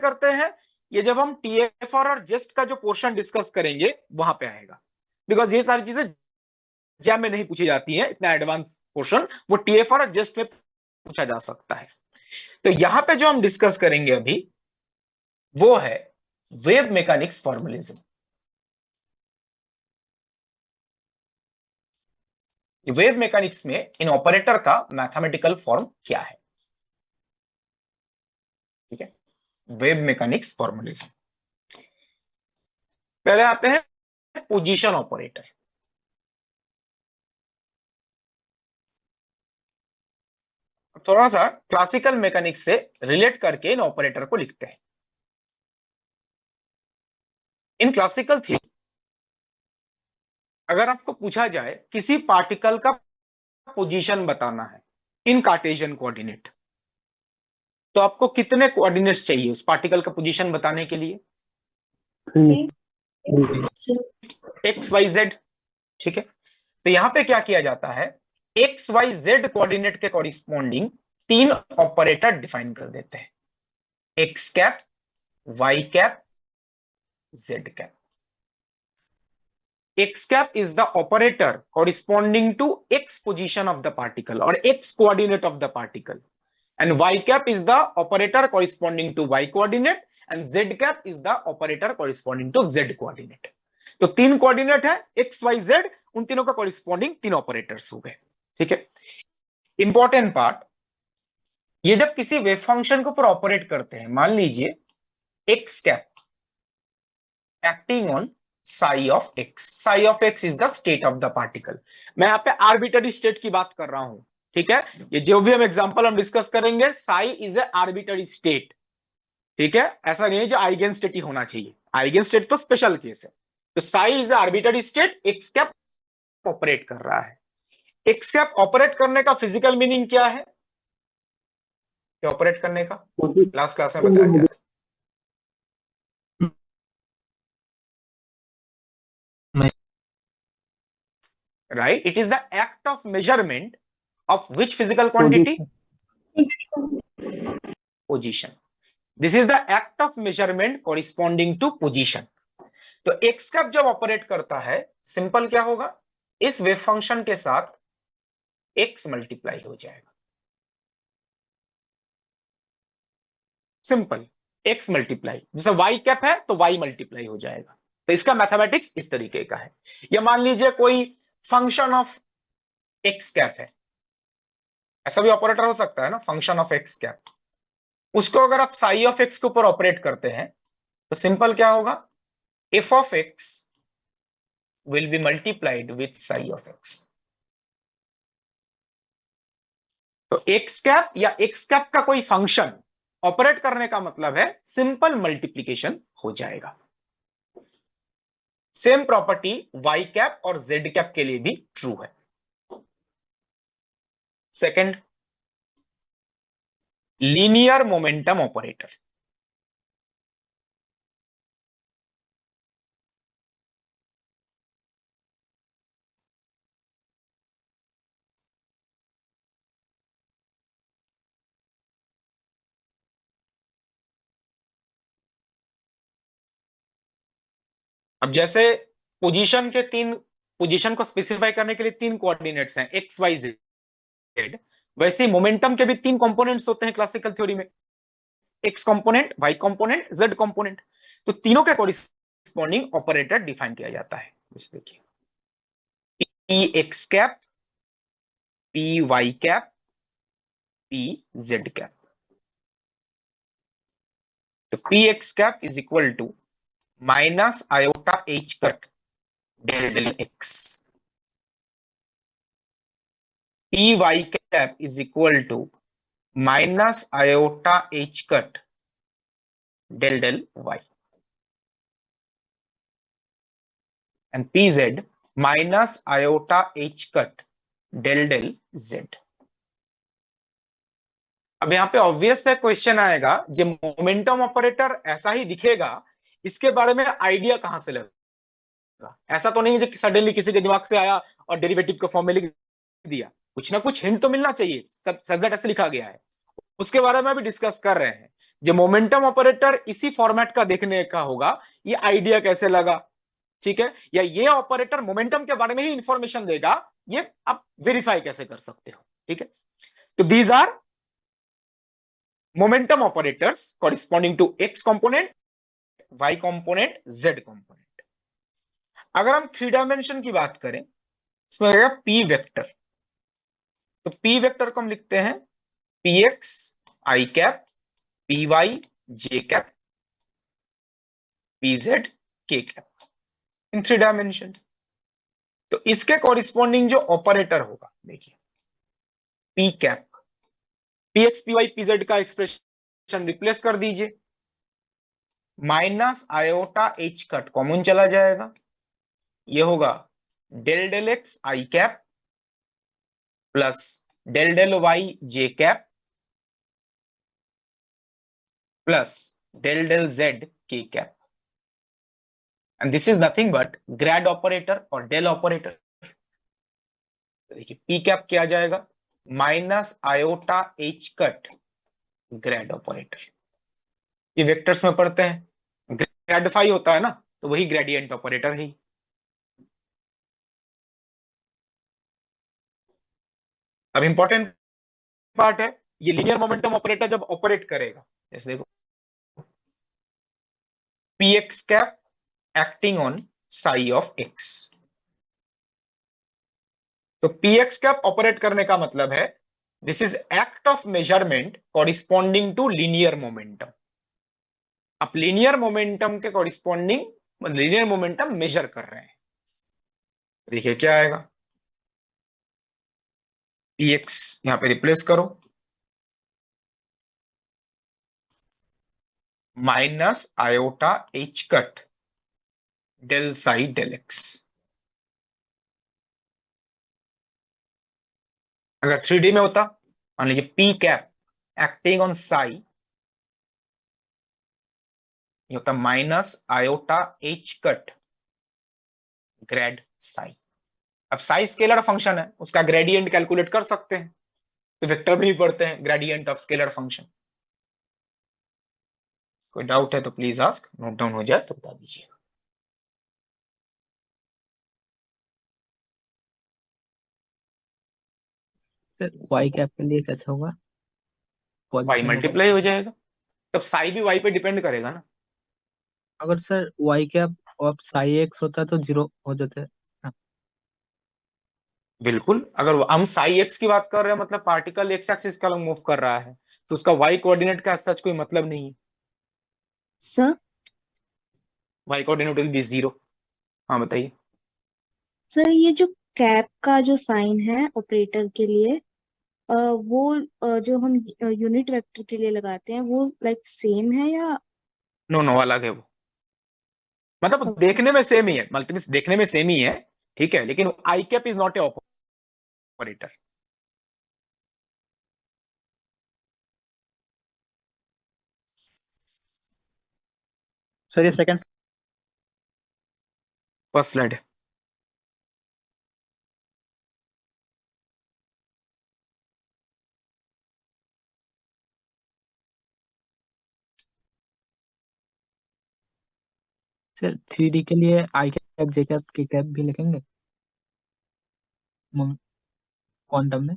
करते हैं, ये जब हम TFR और जेस्ट का जो पोर्शन डिस्कस करेंगे वहां पे आएगा, बिकॉज ये सारी चीजें जैम में नहीं पूछी जाती है, इतना एडवांस पोर्शन वो TFR और जेस्ट में पूछा जा सकता है। तो यहां पे जो हम डिस्कस करेंगे अभी वो है वेव मैकेनिक्स फॉर्मुलिज्म। वेव मैकेनिक्स में इन ऑपरेटर का मैथमेटिकल फॉर्म क्या है, ठीक है, वेव मैकेनिक्स फॉर्मुलिज्म। पहले आते हैं पोजीशन ऑपरेटर। थोड़ा सा क्लासिकल मैकेनिक्स से रिलेट करके इन ऑपरेटर को लिखते हैं। इन क्लासिकल थ्योरी अगर आपको पूछा जाए किसी पार्टिकल का पोजीशन बताना है इन कार्टेशियन कोऑर्डिनेट, तो आपको कितने कोऑर्डिनेट्स चाहिए उस पार्टिकल का पोजीशन बताने के लिए? एक्स वाई जेड, ठीक है। तो यहां पे क्या किया जाता है, एक्स वाई जेड कोऑर्डिनेट के कॉरिस्पॉन्डिंग 3 ऑपरेटर डिफाइन कर देते हैं, x cap, y cap, z cap. X cap is the operator corresponding to x position of the particle or x coordinate of the particle, and y cap is the operator corresponding to y coordinate, and z cap is the operator corresponding to z coordinate। तो 3 coordinate है x y z, उन तीनों का corresponding 3 operators हो गए, ठीक है। Important part, ये जब किसी वेव फंक्शन के ऊपर ऑपरेट करते हैं, मान लीजिए x cap acting on psi of x, psi of x is the state of the particle. मैं यहाँ पे आर्बिटरी स्टेट की बात कर रहा हूं, ठीक है। ये जो भी हम एग्जांपल हम डिस्कस करेंगे, psi is a arbitrary state, ठीक है। ऐसा नहीं है जो आइगेन स्टेट ही होना चाहिए, आइगेन स्टेट तो स्पेशल केस है। तो psi is a arbitrary state, x cap operate कर रहा है। एक्स कैप ऑपरेट करने का फिजिकल मीनिंग क्या है, क्या ऑपरेट करने का लास्ट क्लास में बताया गया था, right? It is the act of measurement of which physical quantity? Position. This is the act of measurement corresponding to position. तो x कैप जब ऑपरेट करता है, सिंपल क्या होगा, इस वेव फंक्शन के साथ x मल्टीप्लाई हो जाएगा, सिंपल x मल्टीप्लाई, जैसे y कैप है तो y मल्टीप्लाई हो जाएगा। तो इसका मैथमेटिक्स इस तरीके का है। या मान लीजिए कोई फंक्शन ऑफ x कैप है, ऐसा भी ऑपरेटर हो सकता है ना, फंक्शन ऑफ x कैप, उसको अगर आप psi ऑफ x के ऊपर ऑपरेट करते हैं तो सिंपल क्या होगा, f of x will be multiplied with psi of x। तो x कैप या x कैप का कोई फंक्शन ऑपरेट करने का मतलब है सिंपल मल्टीप्लीकेशन हो जाएगा। सेम प्रॉपर्टी y कैप और z कैप के लिए भी ट्रू है। Second, linear momentum operator. अब जैसे पोजीशन के 3, पोजीशन को स्पेसिफाई करने के लिए 3 कोऑर्डिनेट्स हैं एक्स वाई जेड, वैसे ही मोमेंटम के भी 3 कंपोनेंट्स होते हैं क्लासिकल थ्योरी में, x component, y component, z component. तो तीनों के कॉरिस्पॉन्डिंग ऑपरेटर डिफाइन किया जाता है। देखिए, P x cap, P y cap, P z cap. तो P x cap is equal to minus iota H cut del del x, P y cap is equal to minus iota H cut del del y, and pz minus iota h cut del del z। अब यहां पे obvious है question आएगा, जो momentum operator ऐसा ही दिखेगा, इसके बारे में आइडिया कहां से लगा? ऐसा तो नहीं है जो सडनली किसी के दिमाग से आया और डेरिवेटिव के फॉर्म में लिख दिया, कुछ ना कुछ हिंट तो मिलना चाहिए, सब सब्जेक्ट ऐसे लिखा गया है, उसके बारे में भी डिस्कस कर रहे हैं। जो मोमेंटम ऑपरेटर इसी फॉर्मेट का देखने का होगा, ये आइडिया कैसे लगा, ठीक है, या ये ऑपरेटर मोमेंटम के बारे में ही इंफॉर्मेशन देगा, ये आप वेरीफाई कैसे कर सकते हो, ठीक है। तो these are momentum operators corresponding to x component, y component, z component. अगर हम थ्री डायमेंशन की बात करें, इसमें लगेगा पी वेक्टर। तो पी वेक्टर को हम लिखते हैं पी एक्स आई कैप, पी वाई जे कैप, पी जेड के कैप, इन थ्री डायमेंशन। तो इसके कॉरिस्पॉन्डिंग जो ऑपरेटर होगा, देखिए P cap, p x P y p z का एक्सप्रेशन रिप्लेस कर दीजिए, minus iota H cut common चला जाएगा, ये होगा डेल डेल एक्स आई cap plus del del y जे cap plus del del z के cap, and this is nothing but grad operator और del operator. देखिए पी कैप क्या आ जाएगा, minus iota H cut grad operator. ये vectors में पढ़ते हैं, ग्रेडिफाई होता है ना, तो वही ग्रेडियंट ऑपरेटर है। अब इंपॉर्टेंट पार्ट है, ये लीनियर मोमेंटम ऑपरेटर जब ऑपरेट करेगा, जैसे देखो p x cap acting on psi of x. तो पी एक्स कैप ऑपरेट करने का मतलब है this is act of measurement corresponding to linear momentum. आप लीनियर मोमेंटम के कॉरिस्पॉन्डिंग लीनियर मोमेंटम मेजर कर रहे हैं। देखिए क्या आएगा, पी एक्स यहां पे रिप्लेस करो, minus iota H cut del psi del x. अगर थ्री डी में होता, मान लीजिए p cap acting on psi, ये होता minus iota H cut grad psi. अब साई स्केलर फंक्शन है, उसका ग्रेडियंट कैलकुलेट कर सकते हैं, तो वेक्टर में ही पढ़ते हैं ग्रेडियंट ऑफ स्केलर फंक्शन। कोई डाउट है तो प्लीज आस्क, नोट डाउन हो जाए तो बता दीजिए। सर वाई कैप के लिए कैसे होगा, वाई पोजीशन होगा? मल्टीप्लाई हो जाएगा, तब साई भी वाई पे डिपेंड करेगा ना। अगर सर वाई कैप और साई एक्स होता तो जीरो हो जाते हाँ। बिल्कुल, अगर हम साई एक्स की बात कर रहे हैं मतलब पार्टिकल एक्स एक्सिस का मूव कर रहा है, तो उसका वाई कोऑर्डिनेट का सच कोई मतलब नहीं है, sir y coordinate will be zero. हाँ बताइए। सर ये जो कैप का जो साइन है ऑपरेटर के लिए वो जो हम यूनिट वेक्टर के लिए लगाते हैं वो लाइक सेम है या? नो नो अलग है वो, मतलब ओके। देखने में सेम ही है, मल्टीपल देखने में सेम ही है, ठीक है, लेकिन I cap is not a operator. Sir ये सेकंड। फर्स्ट स्लाइड है। सर थ्री डी के लिए I cap J cap K cap भी लिखेंगे क्वांटम में?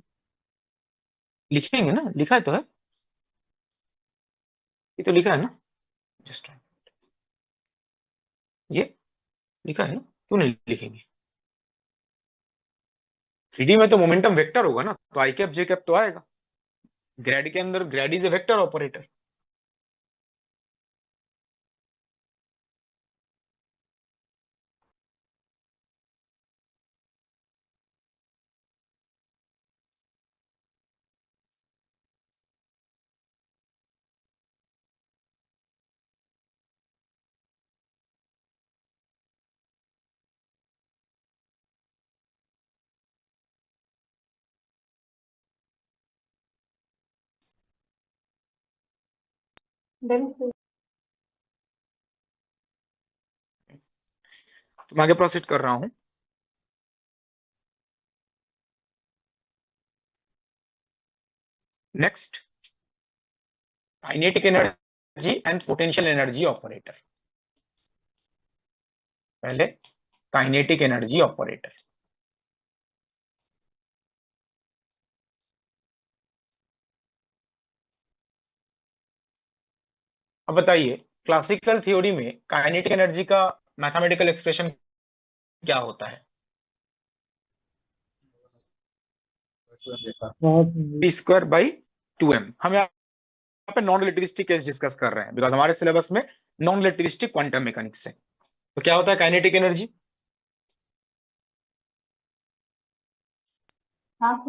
लिखेंगे ना, लिखा है तो है, ये तो लिखा है ना, जस्ट ये लिखा है ना, क्यों नहीं लिखेंगे। थ्री में तो मोमेंटम वेक्टर होगा ना, तो आई कैप जे कैप तो आएगा, ग्रेड के अंदर grade is a vector operator. बिल्कुल। तो मैं आगे प्रोसीड कर रहा हूं। Next kinetic energy energy and potential energy operator. पहले काइनेटिक एनर्जी ऑपरेटर। अब बताइए क्लासिकल थ्योरी में काइनेटिक एनर्जी का मैथमेटिकल एक्सप्रेशन क्या होता है? P square by 2m। हम यहाँ पे नॉन रिलेटिविस्टिक केस डिस्कस कर रहे हैं बिकॉज हमारे सिलेबस में नॉन रिलेटिविस्टिक क्वांटम मैकेनिक्स है। तो क्या होता है kinetic energy? Half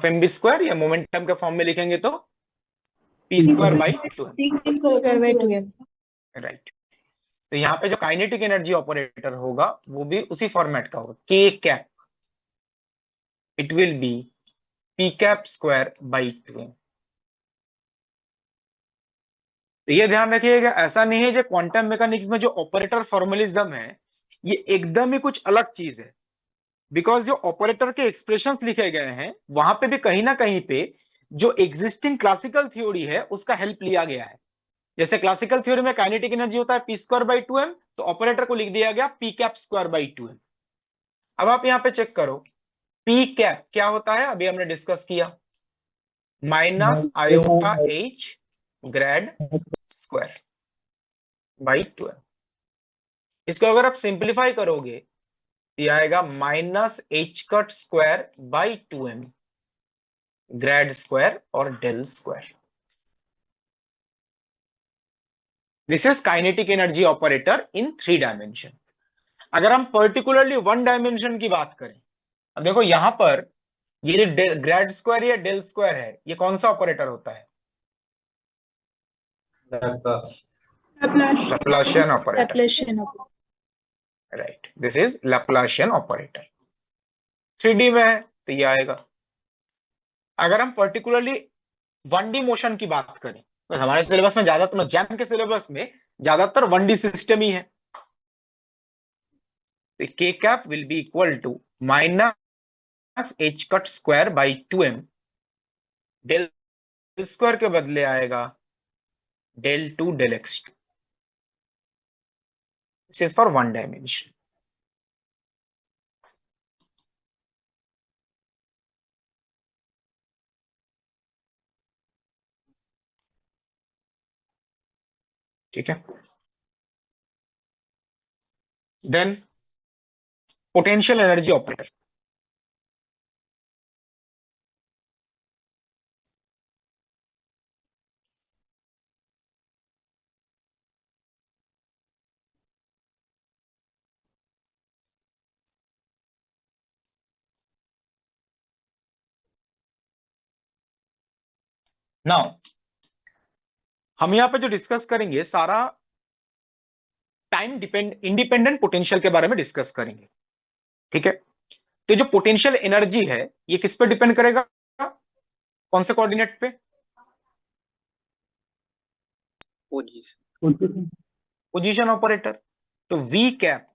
m v square, या मोमेंटम के फॉर्म में लिखेंगे तो P square by 2m। Right. तो यहाँ पे जो काइनेटिक एनर्जी ऑपरेटर होगा वो भी उसी फॉर्मेट का होगा, के cap, it will B P cap square by 2m। तो ये ध्यान रखिएगा, ऐसा नहीं है जो क्वांटम मैकेनिक्स में जो ऑपरेटर फॉर्मलिज्म है ये एकदम ही कुछ अलग चीज है। बिकॉज जो ऑपरेटर के एक्सप्रेशंस लिखे गए हैं वहां पे भी कहीं ना कहीं पे जो एग्जिस्टिंग क्लासिकल थ्योरी है उसका हेल्प लिया गया है। जैसे क्लासिकल थ्योरी में काइनेटिक एनर्जी होता है पी स्क्वायर बाई 2m, तो ऑपरेटर को लिख दिया गया P cap square by 2m। अब आप यहां पे चेक करो पी कैप क्या होता है, अभी हमने डिस्कस किया, minus iota H grad square by 2m। इसको अगर आप सिंप्लीफाई करोगे ये आएगा minus H cut square by 2m grad square और del square. This is kinetic energy operator in 3 dimension. अगर हम पर्टिकुलरली 1 डायमेंशन की बात करें, अब देखो यहां पर ये ग्रेड स्क्वायर या डेल स्क्वायर है, ये कौन सा ऑपरेटर होता है? Laplacian operator. Right, this is Laplacian operator. 3D में है तो ये आएगा। अगर हम पर्टिकुलरली 1D मोशन की बात करें तो हमारे सिलेबस में ज्यादातर, जैम के सिलेबस में ज्यादातर 1D सिस्टम ही है। तो k cap will be equal to minus H cut square by 2m, del square के बदले आएगा del 2 del x2। This is for 1 dimension. ठीक है। Then potential energy operator. Now हम यहां पे जो डिस्कस करेंगे सारा टाइम इंडिपेंडेंट पोटेंशियल के बारे में डिस्कस करेंगे। ठीक है। तो जो पोटेंशियल एनर्जी है ये किस पे डिपेंड करेगा, कौन से कोऑर्डिनेट पे? Position operator. तो वी कैप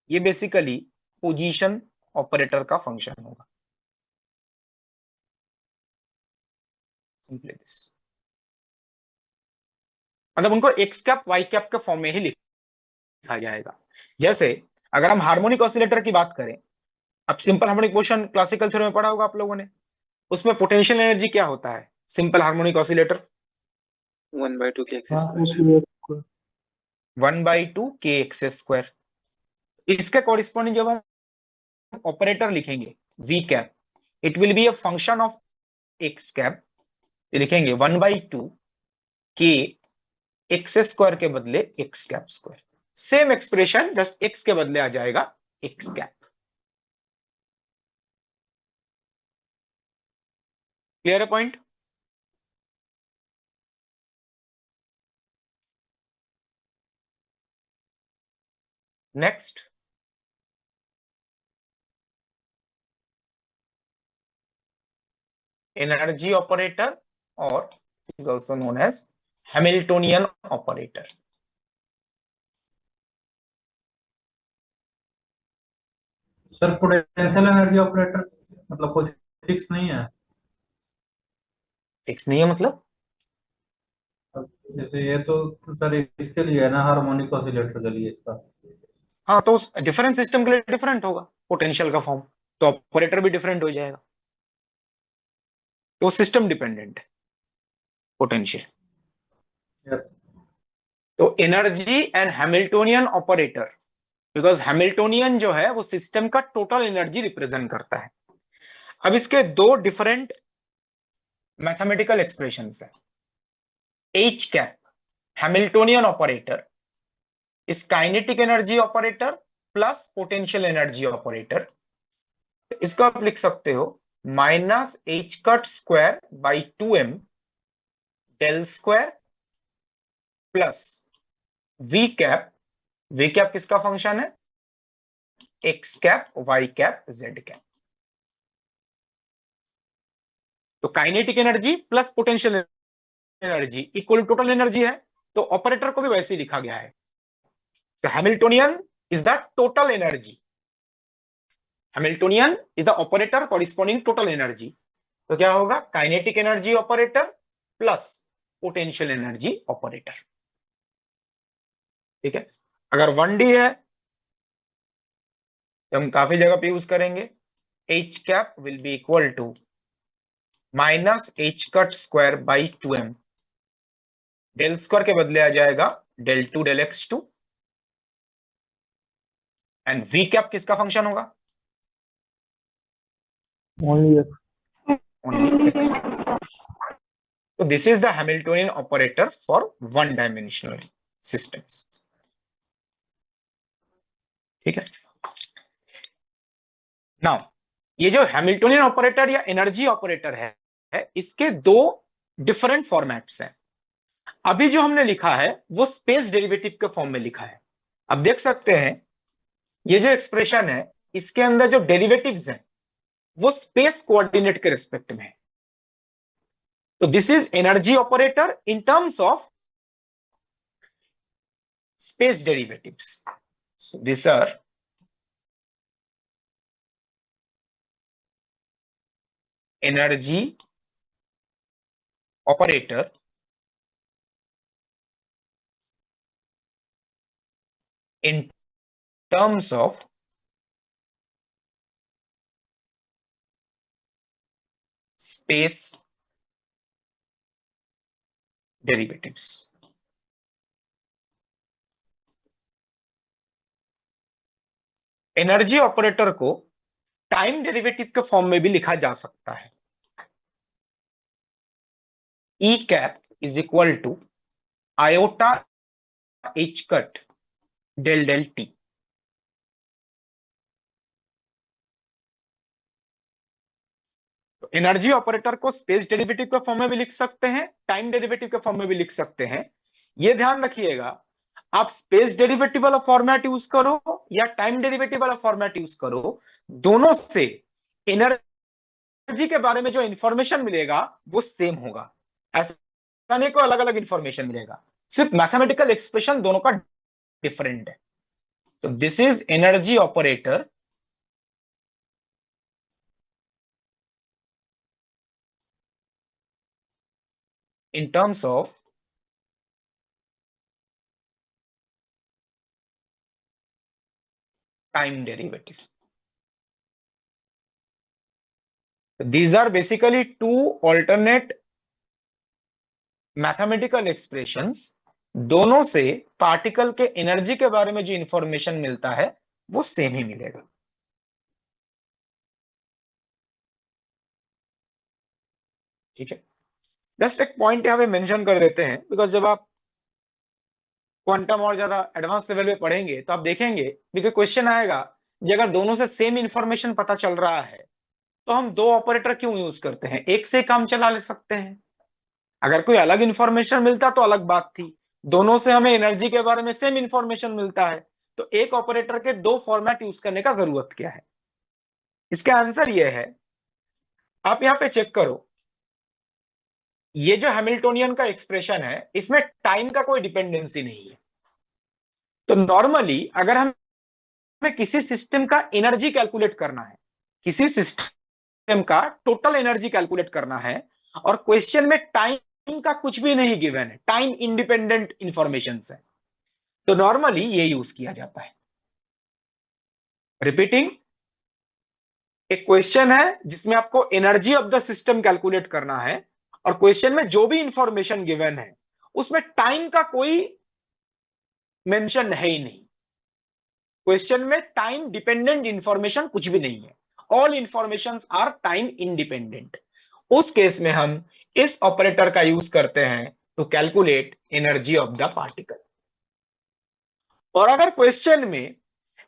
ये बेसिकली पोजीशन ऑपरेटर का फंक्शन होगा। सिंपली दिस, मतलब उनको एक्स कैप वाई कैप के फॉर्म में ही लिखा जाएगा। जैसे अगर हम हार्मोनिक ऑसिलेटर की बात करें, अब simple harmonic motion classical theory में पढ़ा होगा आप लोगों ने, उसमें पोटेंशियल एनर्जी क्या होता है सिंपल हार्मोनिक ऑसिलेटर? 1/2 के एक्स स्क्वायर। 1/2 के एक्स स्क्वायर। इसके कॉरिस्पॉन्डिंग जब हम ऑपरेटर लिखेंगे v cap, it will be a function of x cap. लिखेंगे 1/2 के एक्स स्क्वायर के बदले x cap square. Same expression, just x के बदले आ जाएगा एक्स कैप। क्लियर है पॉइंट? नेक्स्ट, एनर्जी ऑपरेटर और is also known as Hamiltonian operator। Sir potential energy operator मतलब कोई फिक्स नहीं है? फिक्स नहीं है मतलब जैसे ये तो सर इसके लिए है ना, हार्मोनिक ऑसिलेटर के लिए इसका। हाँ, तो उस डिफरेंट सिस्टम के लिए डिफरेंट होगा पोटेंशियल का फॉर्म, तो ऑपरेटर भी डिफरेंट हो जाएगा, तो सिस्टम डिपेंडेंट है पोटेंशियल। यस। तो energy and Hamiltonian operator, because Hamiltonian जो है वो सिस्टम का टोटल एनर्जी रिप्रेजेंट करता है। अब इसके दो डिफरेंट मैथमेटिकल एक्सप्रेशंस है। H cap Hamiltonian operator is kinetic energy operator plus potential energy operator. इसको आप लिख सकते हो minus H cut square by 2m del square plus V cap. V cap किसका फंक्शन है? X cap, y cap, z cap. तो kinetic energy plus potential energy equal total energy है, तो ऑपरेटर को भी वैसे ही लिखा गया है। तो Hamiltonian is the total energy, Hamiltonian is the operator corresponding total energy. तो क्या होगा? Kinetic energy operator plus potential energy operator. ठीक है, अगर 1D है तो हम काफी जगह पे यूज करेंगे। H cap will be equal to minus H cut square by 2m, del square के बदले आ जाएगा del 2 del x2, and v cap किसका फंक्शन होगा? Only only x। तो this is the Hamiltonian operator for one dimensional systems. ठीक है, now ये जो हैमिल्टोनियन ऑपरेटर या एनर्जी ऑपरेटर है इसके दो डिफरेंट फॉर्मेट्स हैं। अभी जो हमने लिखा है वो स्पेस डेरिवेटिव के फॉर्म में लिखा है। अब देख सकते हैं ये जो एक्सप्रेशन है इसके अंदर जो डेरिवेटिव्स हैं वो स्पेस कोऑर्डिनेट के रिस्पेक्ट में है। तो this is energy operator in terms of space derivatives. So these are energy operator in terms of space derivatives. Energy operator को टाइम डेरिवेटिव के फॉर्म में भी लिखा जा सकता है। E cap is equal to iota H cut del del t. तो energy operator को स्पेस डेरिवेटिव के फॉर्म में भी लिख सकते हैं, टाइम डेरिवेटिव के फॉर्म में भी लिख सकते हैं। यह ध्यान रखिएगा, आप स्पेस डेरिवेटिव वाला फॉर्मेट यूज करो या टाइम डेरिवेटिव वाला फॉर्मेट यूज करो, दोनों से एनर्जी के बारे में जो इंफॉर्मेशन मिलेगा वो सेम होगा। ऐसा नहीं कोई अलग अलग इंफॉर्मेशन मिलेगा, सिर्फ मैथमेटिकल एक्सप्रेशन दोनों का डिफरेंट है। तो this is energy operator in terms of time derivative. These are basically two alternate mathematical expressions, दोनों से पार्टिकल के एनर्जी के बारे में जो इंफॉर्मेशन मिलता है वो सेम ही मिलेगा। ठीक है, जस्ट एक पॉइंट यहां पे मेंशन कर देते हैं, बिकॉज जब आप क्वांटम और ज्यादा एडवांस लेवल पे पढ़ेंगे तो आप देखेंगे कि क्वेश्चन आएगा कि अगर दोनों से सेम इंफॉर्मेशन पता चल रहा है तो हम दो ऑपरेटर क्यों यूज करते हैं, एक से काम चला ले सकते हैं। अगर कोई अलग इंफॉर्मेशन मिलता तो अलग बात थी, दोनों से हमें एनर्जी के बारे में सेम इंफॉर्मेशन मिलता है तो एक ऑपरेटर के दो फॉर्मेट यूज करने का जरूरत क्या है? इसका आंसर ये है, आप यहां पे चेक करो, ये जो हैमिल्टोनियन का एक्सप्रेशन है इसमें टाइम का कोई डिपेंडेंसी नहीं है। तो नॉर्मली अगर हमें किसी सिस्टम का एनर्जी कैलकुलेट करना है, किसी सिस्टम का टोटल एनर्जी कैलकुलेट करना है और क्वेश्चन में टाइम का कुछ भी नहीं गिवन है, टाइम इंडिपेंडेंट इंफॉर्मेशन है, तो नॉर्मली ये यूज किया जाता है। रिपीटिंग, एक क्वेश्चन है जिसमें आपको energy of the system calculate करना है, और क्वेश्चन में जो भी इंफॉर्मेशन गिवन है उसमें टाइम का कोई मेंशन है ही नहीं। क्वेश्चन में टाइम डिपेंडेंट इंफॉर्मेशन कुछ भी नहीं है, all information are time independent. उस केस में हम इस ऑपरेटर का यूज करते हैं to calculate energy of the particle. और अगर क्वेश्चन में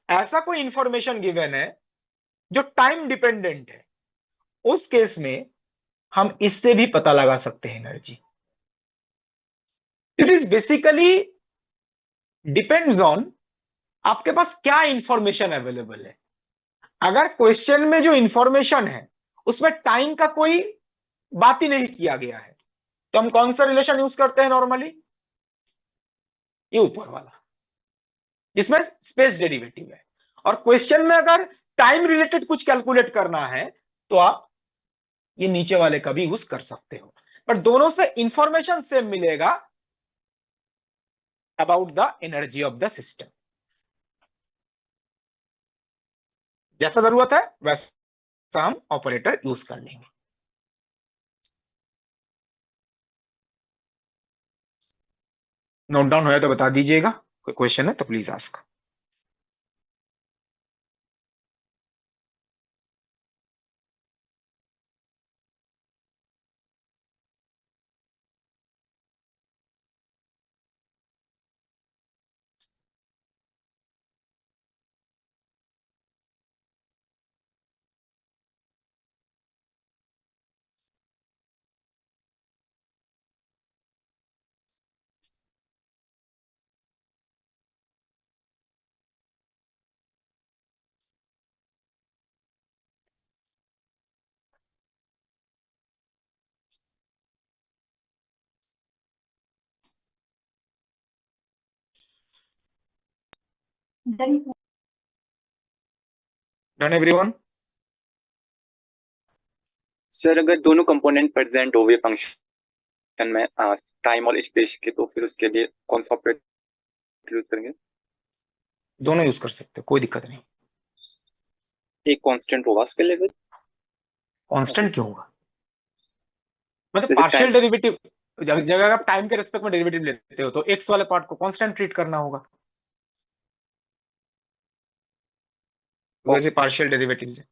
ऐसा कोई इंफॉर्मेशन गिवन है जो टाइम डिपेंडेंट है, उस केस में हम इससे भी पता लगा सकते हैं energy. It is basically depends on आपके पास क्या इंफॉर्मेशन अवेलेबल है। अगर क्वेश्चन में जो इंफॉर्मेशन है उसमें टाइम का कोई बात ही नहीं किया गया है, तो हम कौन सा रिलेशन यूज करते हैं नॉर्मली? ये ऊपर वाला, जिसमें स्पेस डेरिवेटिव है। और क्वेश्चन में अगर टाइम रिलेटेड कुछ कैलकुलेट करना है तो आप ये नीचे वाले का भी यूज कर सकते हो, पर दोनों से इंफॉर्मेशन सेम मिलेगा about the energy of the system. जैसा जरूरत है वैसा हम ऑपरेटर यूज कर लेंगे। नोट डाउन होया तो बता दीजिएगा, कोई क्वेश्चन है तो please ask. Done everyone? Sir अगर दोनों कंपोनेंट प्रेजेंट हो फंक्शन में टाइम और स्पेस के, तो फिर उसके लिए कौन सा ऑपरेटर यूज करेंगे? दोनों यूज कर सकते हो, कोई दिक्कत नहीं। एक कांस्टेंट होगा उसके लिए? कांस्टेंट क्यों होगा? मतलब जैसे पार्शियल टाइम, डेरिवेटिव, जगह आप टाइम के रेस्पेक्ट में डेरिवेटिव लेते हो तो एक्स वाले पार्ट को कांस्टेंट ट्रीट करना होगा, वैसे पार्शियल डेरिवेटिव है।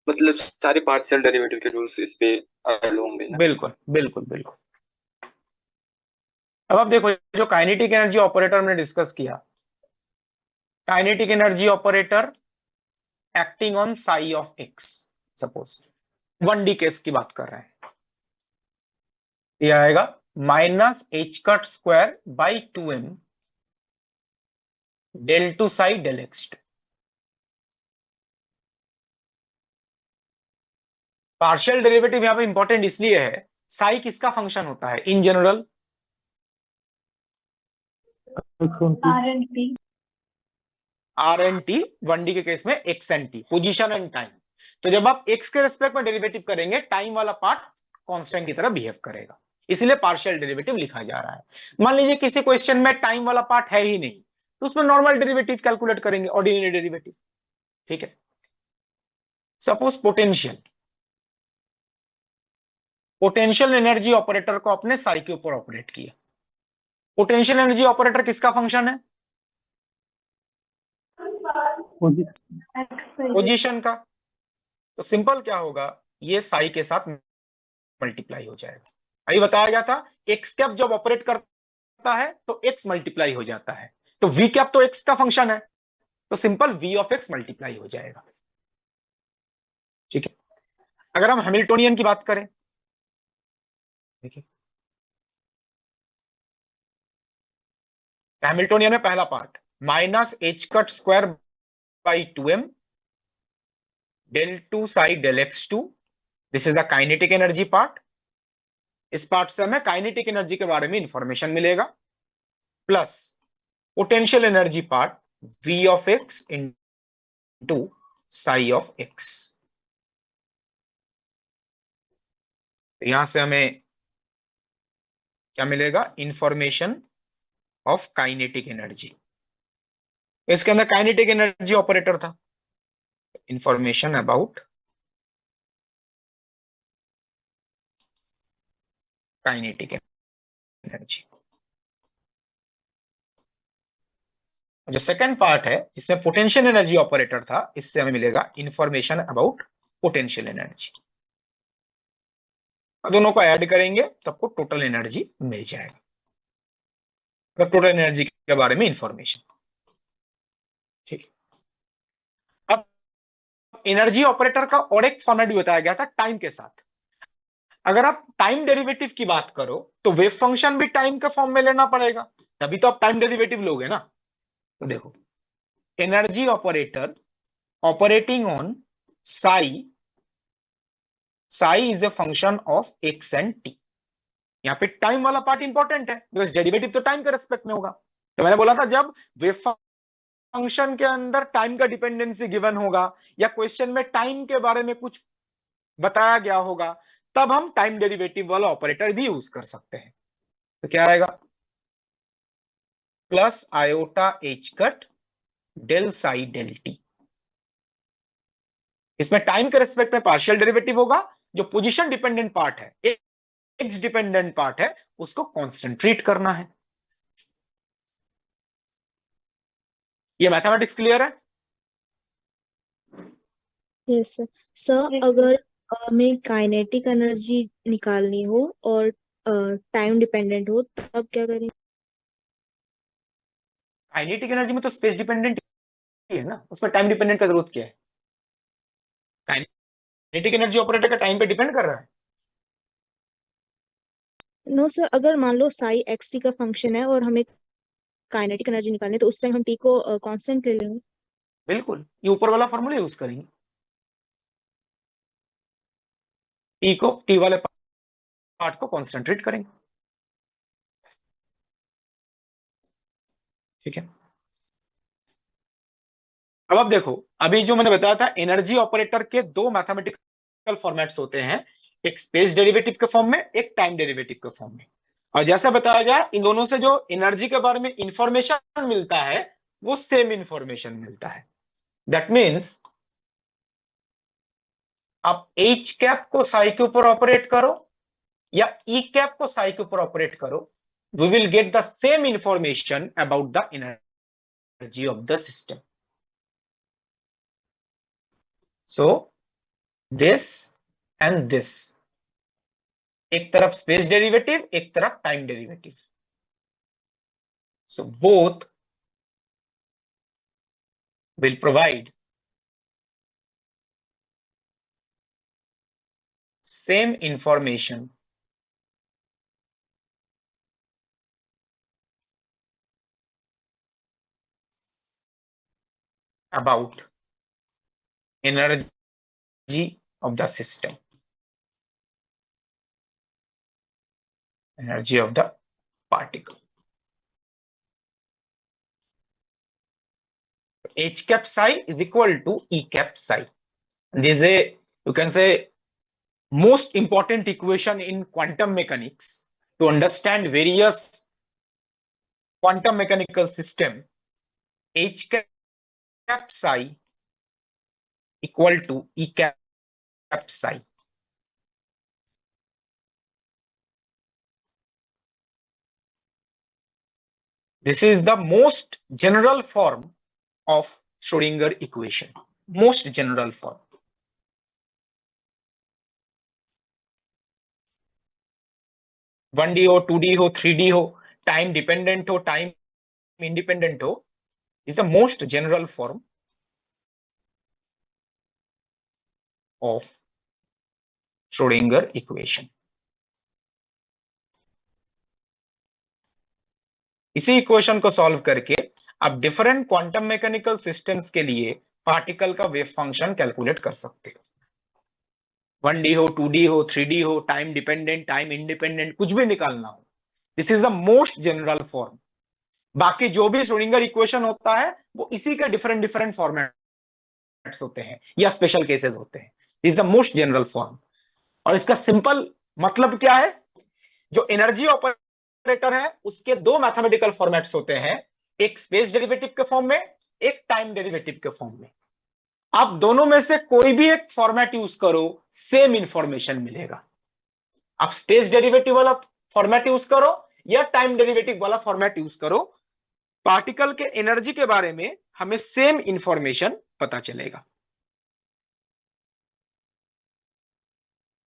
मतलब सारे पार्शियल डेरिवेटिव के रूल्स इस पे अप्लाई होंगे ना? बिल्कुल बिल्कुल बिल्कुल। अब आप देखो, जो काइनेटिक एनर्जी ऑपरेटर हमने डिस्कस किया, kinetic energy operator acting on psi of x, suppose 1D case की बात कर रहे हैं, ये आएगा -h² del 2 Sai del x2। Partial derivative यहां पे इंपॉर्टेंट इसलिए है, साई किसका फंक्शन होता है in general? R and t, 1D के केस में x and t, position and time. तो जब आप एक्स के रेस्पेक्ट में डेरिवेटिव करेंगे, टाइम वाला पार्ट कांस्टेंट की तरह बिहेव करेगा, इसलिए पार्शियल डेरिवेटिव लिखा जा रहा है। मान लीजिए किसी क्वेश्चन में टाइम वाला पार्ट है ही नहीं, तो उसमें नॉर्मल डेरिवेटिव कैलकुलेट करेंगे, ऑर्डिनरी डेरिवेटिव। ठीक है, suppose potential, potential energy operator को अपने साई के ऊपर ऑपरेट किया। पोटेंशियल एनर्जी ऑपरेटर किसका फंक्शन है? पोजीशन का। तो सिंपल क्या होगा, ये साई के साथ मल्टीप्लाई हो जाएगा। अभी बताया गया था एक्स कैप जब ऑपरेट करता है तो एक्स मल्टीप्लाई हो जाता है, तो वी कैप तो एक्स का फंक्शन है, तो simple v of x multiply हो जाएगा। ठीक है, अगर हम हैमिल्टोनियन की बात करें, देखिए हैमिल्टोनियन में पहला part -h² del 2 psi del x2, this is the kinetic energy part. इस पार्ट से हमें काइनेटिक एनर्जी के बारे में इंफॉर्मेशन मिलेगा, plus potential energy part v of x into sigh of x। तो यहां से हमें क्या मिलेगा, इंफॉर्मेशन ऑफ काइनेटिक एनर्जी। इसके अंदर काइनेटिक एनर्जी ऑपरेटर था, इंफॉर्मेशन अबाउट काइनेटिक एनर्जी। जो सेकंड पार्ट है जिसमें पोटेंशियल एनर्जी ऑपरेटर था, इससे हमें मिलेगा इंफॉर्मेशन अबाउट पोटेंशियल एनर्जी। दोनों को ऐड करेंगे तो आपको टोटल एनर्जी मिल जाएगा, टोटल एनर्जी के बारे में इंफॉर्मेशन। ठीक है, अब एनर्जी ऑपरेटर का और एक फॉर्मेट भी बताया गया था टाइम के साथ। अगर आप टाइम डेरिवेटिव की बात करो तो वेव फंक्शन भी टाइम के फॉर्म में लेना पड़ेगा, तभी तो आप टाइम डेरिवेटिव लोगे ना। तो देखो, energy operator operating on Sai, Sai is a function of x and T. यहां पे टाइम वाला पार्ट इंपॉर्टेंट है बिकॉज डेरिवेटिव तो टाइम के रेस्पेक्ट में होगा। तो मैंने बोला था जब वेव फंक्शन के अंदर टाइम का डिपेंडेंसी गिवन होगा या क्वेश्चन में टाइम के बारे में कुछ बताया गया होगा, तब हम टाइम डेरिवेटिव वाला ऑपरेटर भी यूज कर सकते हैं। तो क्या आएगा, plus iota H cut del psi del t. इसमें टाइम के रेस्पेक्ट में पार्शियल डेरिवेटिव होगा, जो पोजीशन डिपेंडेंट पार्ट है, एक्स डिपेंडेंट पार्ट है, उसको कॉन्सेंट्रेट करना है। ये मैथमेटिक्स क्लियर है? Yes sir. सर अगर हमें काइनेटिक एनर्जी निकालनी हो और टाइम डिपेंडेंट हो तब क्या करें? काइनेटिक एनर्जी में तो स्पेस डिपेंडेंट है ना, उसमें टाइम डिपेंडेंट का जरूरत क्या है? काइनेटिक एनर्जी ऑपरेटर का टाइम पे डिपेंड कर रहा है। नो सर, अगर मान लो साई एक्स टी का फंक्शन है और हमें काइनेटिक एनर्जी निकालनी है तो उस टाइम हम टी को कांस्टेंट ले लेंगे। बिल्कुल, ये ऊपर वाला फॉर्मूला यूज करेंगे, टी को, टी वाले पार्ट को कॉन्सेंट्रेट करेंगे। ठीक है, अब आप देखो, अभी जो मैंने बताया था एनर्जी ऑपरेटर के दो मैथमेटिकल फॉर्मेट्स होते हैं, एक स्पेस डेरिवेटिव के फॉर्म में, एक टाइम डेरिवेटिव के फॉर्म में। और जैसा बताया गया, इन दोनों से जो एनर्जी के बारे में इंफॉर्मेशन मिलता है वो सेम इंफॉर्मेशन मिलता है। दैट मीन्स आप एच कैप को साई के ऊपर ऑपरेट करो या ई कैप को साई के ऊपर ऑपरेट करो, we will get the same information about the energy of the system. So this and this, एक तरफ स्पेस डेरिवेटिव, एक तरफ time derivative, so both will provide same information about energy of the system, energy of the particle. H cap psi is equal to E cap psi. This is a, you can say, most important equation in quantum mechanics to understand various quantum mechanical system. H cap psi equal to E cap psi. This is the most general form of Schrödinger equation, most general form. One D हो, 2D हो, 3D हो, time dependent हो, time independent हो, is the most general form of Schrödinger equation. इसी equation को solve करके आप different quantum mechanical systems के लिए पार्टिकल का वेव फंक्शन कैलकुलेट कर सकते हो। 1D हो, 2D हो, 3D हो, टाइम डिपेंडेंट, टाइम इंडिपेंडेंट, कुछ भी निकालना हो, this is the most general form. बाकी जो भी श्रोडिंगर इक्वेशन होता है वो इसी के डिफरेंट डिफरेंट फॉर्मेट्स होते हैं या स्पेशल केसेस होते हैं। This is the most general form. और इसका सिंपल मतलब क्या है, जो एनर्जी ऑपरेटर है उसके दो मैथमेटिकल फॉर्मेट्स होते हैं, एक स्पेस डेरिवेटिव के फॉर्म में, एक टाइम डेरिवेटिव के फॉर्म में। आप दोनों में से कोई भी एक फॉर्मेट यूज करो, सेम इंफॉर्मेशन मिलेगा। आप स्पेस डेरिवेटिव वाला फॉर्मेट यूज करो या टाइम डेरिवेटिव वाला फॉर्मेट यूज करो, पार्टिकल के एनर्जी के बारे में हमें सेम इंफॉर्मेशन पता चलेगा।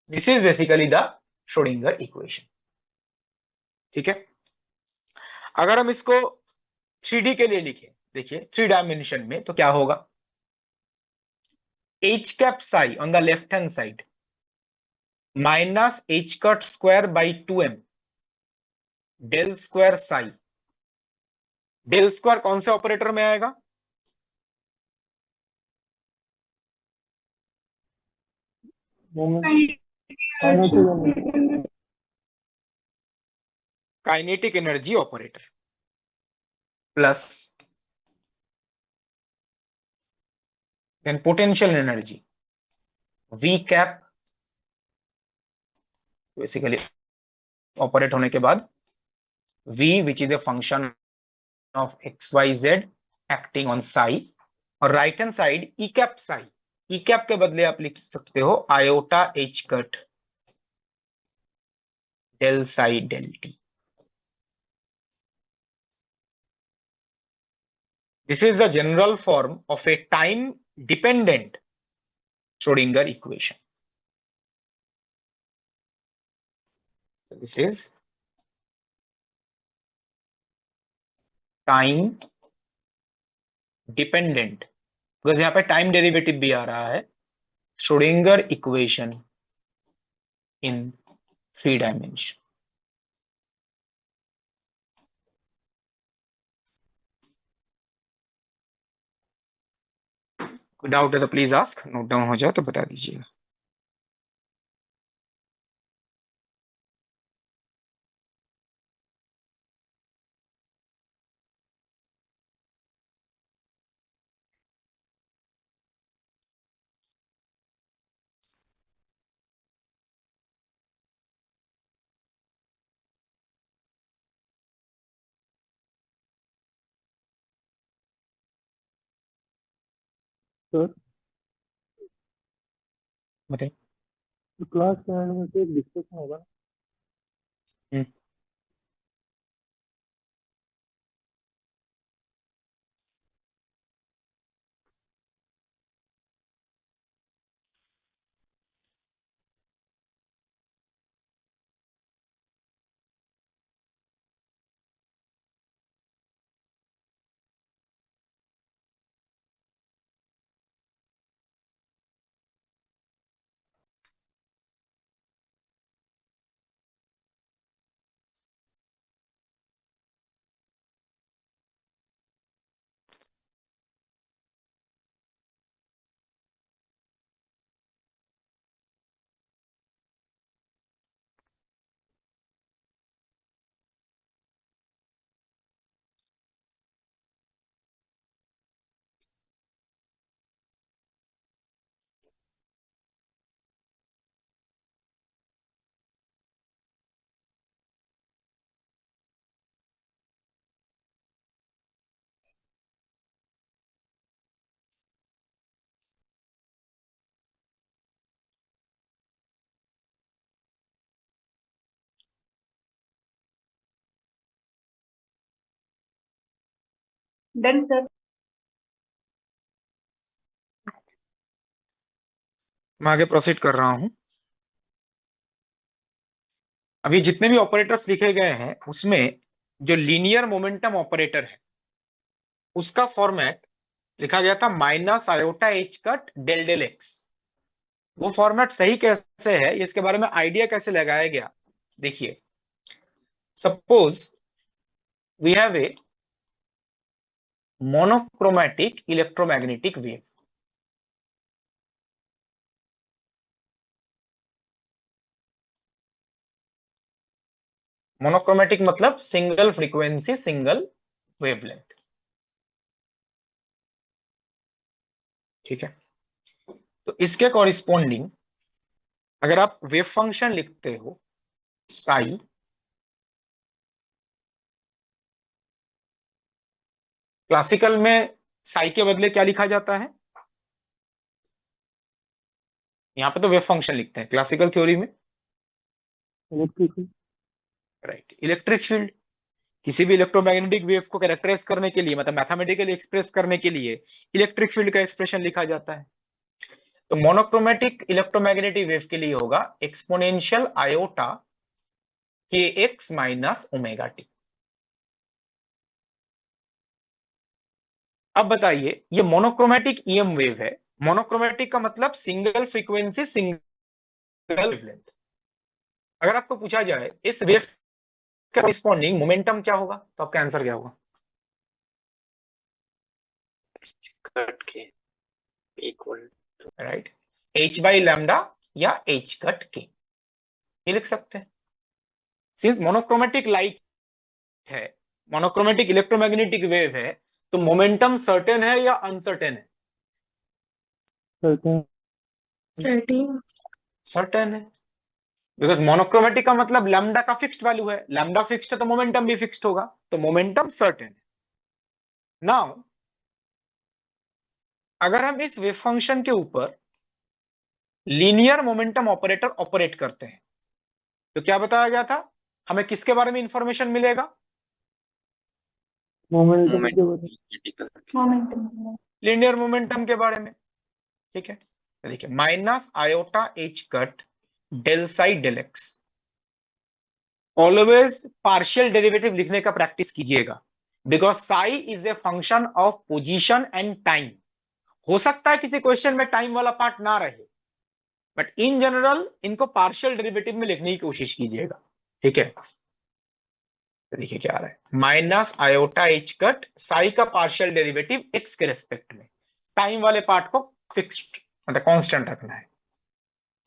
This is basically the Schrodinger equation. ठीक है, अगर हम इसको 3D के लिए लिखें, देखिए 3 डायमेंशन में, तो क्या होगा, h cap psi on the left hand side minus h cut square by 2m del square psi। Del square कौन से ऑपरेटर में आएगा, kinetic energy operator, plus then potential energy v cap, basically operate होने के बाद v which is a function of x y z acting on psi, और right hand side e cap psi. E cap के बदले आप लिख सकते हो iota H cut del psi del t. This is the general form of a time dependent Schrodinger equation. So this is time dependent, because यहाँ पे time derivative भी आ रहा है, Schrodinger equation in 3 dimension. कोई डाउट है तो please ask, note down हो जाए तो बता दीजिएगा। सर बताइए। क्लास के एंड में से एक डिस्कशन होगा ना? हम्म, डन सर। मैं आगे प्रोसीड कर रहा हूं। अभी जितने भी ऑपरेटर्स लिखे गए हैं उसमें जो लीनियर मोमेंटम ऑपरेटर है उसका फॉर्मेट लिखा गया था minus iota H cut del del x. वो फॉर्मेट सही कैसे है, इसके बारे में आइडिया कैसे लगाया गया, देखिए। Suppose we have a monochromatic electromagnetic wave. Monochromatic मतलब सिंगल फ्रीक्वेंसी सिंगल वेवलेंथ। ठीक है, तो इसके कॉरिस्पॉन्डिंग अगर आप वेव फंक्शन लिखते हो साई क्लासिकल में साई के बदले क्या लिखा जाता है? यहाँ पे तो वेव फंक्शन लिखते हैं, क्लासिकल थ्योरी में electric field. Right electric field. किसी भी इलेक्ट्रोमैग्नेटिक वेव को कैरेक्टराइज करने के लिए, मतलब मैथमेटिकली एक्सप्रेस करने के लिए इलेक्ट्रिक फील्ड का एक्सप्रेशन लिखा जाता है। तो मोनोक्रोमेटिक इलेक्ट्रोमैग्नेटिक वेव के लिए होगा एक्सपोनेंशियल आयोटा के एक्स माइनस ओमेगा टी। अब बताइए, ये मोनोक्रोमेटिक ईएम वेव है। मोनोक्रोमेटिक का मतलब सिंगल फ्रीक्वेंसी सिंगल वेवलेंथ। अगर आपको पूछा जाए इस वेव का रिस्पॉन्डिंग मोमेंटम क्या होगा, तो आपका आंसर क्या होगा? कट के equal right h by lambda या h कट के, ये लिख सकते हैं। सिंस मोनोक्रोमेटिक लाइट है, मोनोक्रोमेटिक इलेक्ट्रोमैग्नेटिक वेव है, तो मोमेंटम सर्टेन है या अनसर्टेन है? सर्टेन। सर्टेन है, बिकॉज मोनोक्रोमेटिक का मतलब लैम्डा का फिक्स्ड वैल्यू है, लैम्डा फिक्स्ड है तो मोमेंटम भी फिक्स्ड होगा, तो मोमेंटम सर्टेन है। नाउ अगर हम इस वेव फंक्शन के ऊपर लीनियर मोमेंटम ऑपरेटर ऑपरेट करते हैं तो क्या बताया गया था? हमें किसके बारे में इंफॉर्मेशन मिलेगा? मोमेंटम मोमेंट के बारे क्रिटिकल मोमेंटम। लीनियर मोमेंटम के बारे में। ठीक है, तो देखिए minus iota H cut del psi del x. Always partial derivative लिखने का प्रैक्टिस कीजिएगा, because psi is a function of position and time. हो सकता है किसी क्वेश्चन में टाइम वाला पार्ट ना रहे, बट इन जनरल इनको पार्शियल डेरिवेटिव में लिखने की कोशिश कीजिएगा। ठीक है, तो देखिए क्या आ रहा है, minus iota H cut psi का पार्शियल डेरिवेटिव एक्स के रेस्पेक्ट में, टाइम वाले पार्ट को फिक्स्ड मतलब कांस्टेंट रखना है।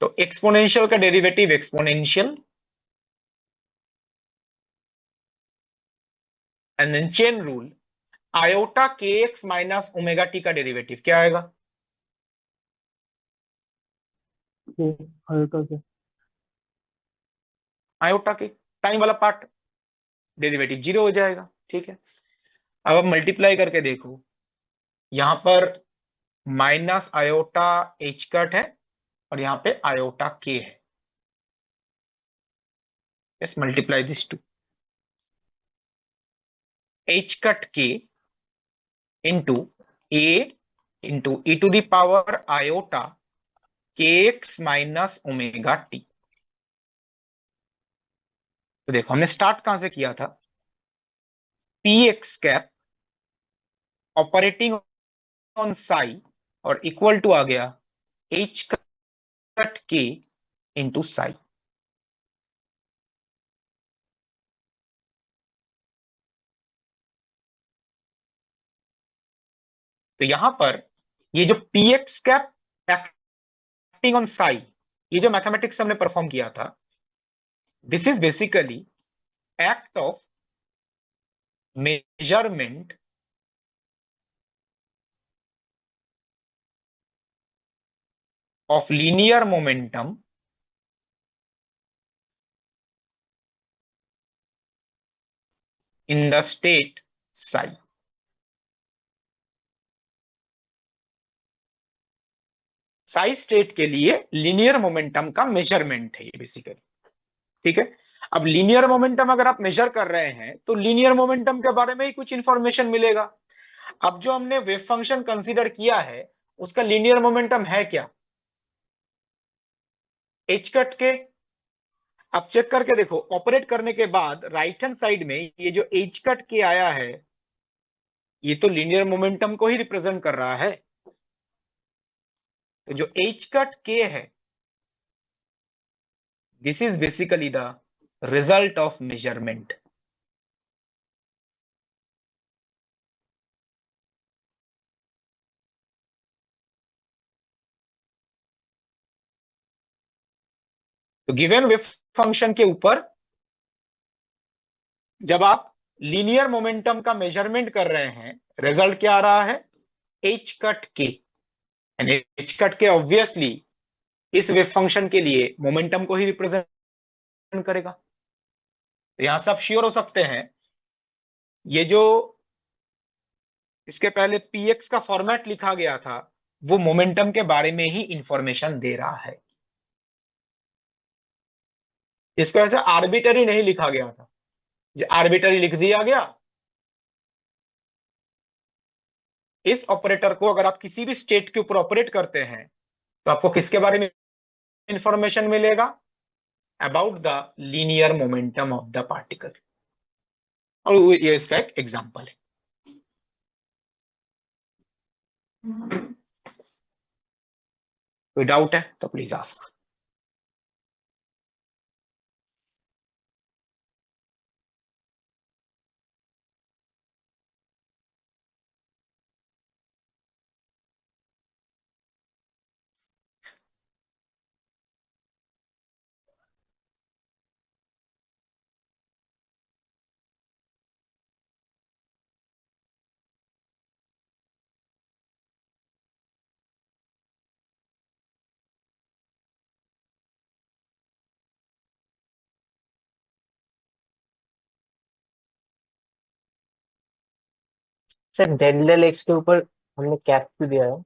तो एक्सपोनेंशियल का derivative exponential, and then chain rule, iota के एक्स माइनस ओमेगा टी का डेरिवेटिव क्या आएगा? के आयोटा के आयोटा के टाइम वाला पार्ट डेरिवेटिव 0 हो जाएगा। ठीक है, अब आप मल्टीप्लाई करके देखो, यहां पर माइनस आयोटा एच कट है और यहां पे आयोटा के है। Yes, multiply this to, H cut K into A into E to the power iota के एक्स माइनस ओमेगा टी। तो देखो हमने स्टार्ट कहां से किया था, P x cap operating on psi और इक्वल टू आ गया H cut K into psi. तो यहां पर ये जो P x cap acting on psi, ये जो मैथमेटिक्स हमने परफॉर्म किया था, this is basically act of measurement of linear momentum in the state psi। Sai state के लिए लीनियर मोमेंटम का मेजरमेंट है ये बेसिकली। ठीक है, अब लीनियर मोमेंटम अगर आप मेजर कर रहे हैं तो लीनियर मोमेंटम के बारे में ही कुछ इंफॉर्मेशन मिलेगा। अब जो हमने वेव फंक्शन कंसीडर किया है उसका लीनियर मोमेंटम है क्या? एच कट के। अब चेक करके देखो, ऑपरेट करने के बाद राइट हैंड साइड में ये जो एच कट के आया है, ये तो लीनियर मोमेंटम को ही रिप्रेजेंट कर रहा है। तो जो एच कट के है, this is basically the result of measurement. तो गिवन वेव फंक्शन के ऊपर जब आप लीनियर मोमेंटम का मेजरमेंट कर रहे हैं, रिजल्ट क्या आ रहा है? एच कट के। एच कट के ऑब्वियसली इस वेव फंक्शन के लिए मोमेंटम को ही रिप्रेजेंट करेगा। तो यहां से आप श्योर हो सकते हैं ये जो इसके पहले px का फॉर्मेट लिखा गया था वो मोमेंटम के बारे में ही इंफॉर्मेशन दे रहा है। इसको ऐसे आर्बिटरी नहीं लिखा गया था, ये आर्बिटरी लिख दिया गया। इस ऑपरेटर को अगर आप किसी भी स्टेट के ऊपर ऑपरेट करते हैं तो आपको किसके बारे में इंफॉर्मेशन मिलेगा? About the linear momentum of the particle. और ये इसका एक एग्जांपल है। कोई डाउट है तो please ask. Sir del del x के ऊपर हमने कैप क्यों दिया है?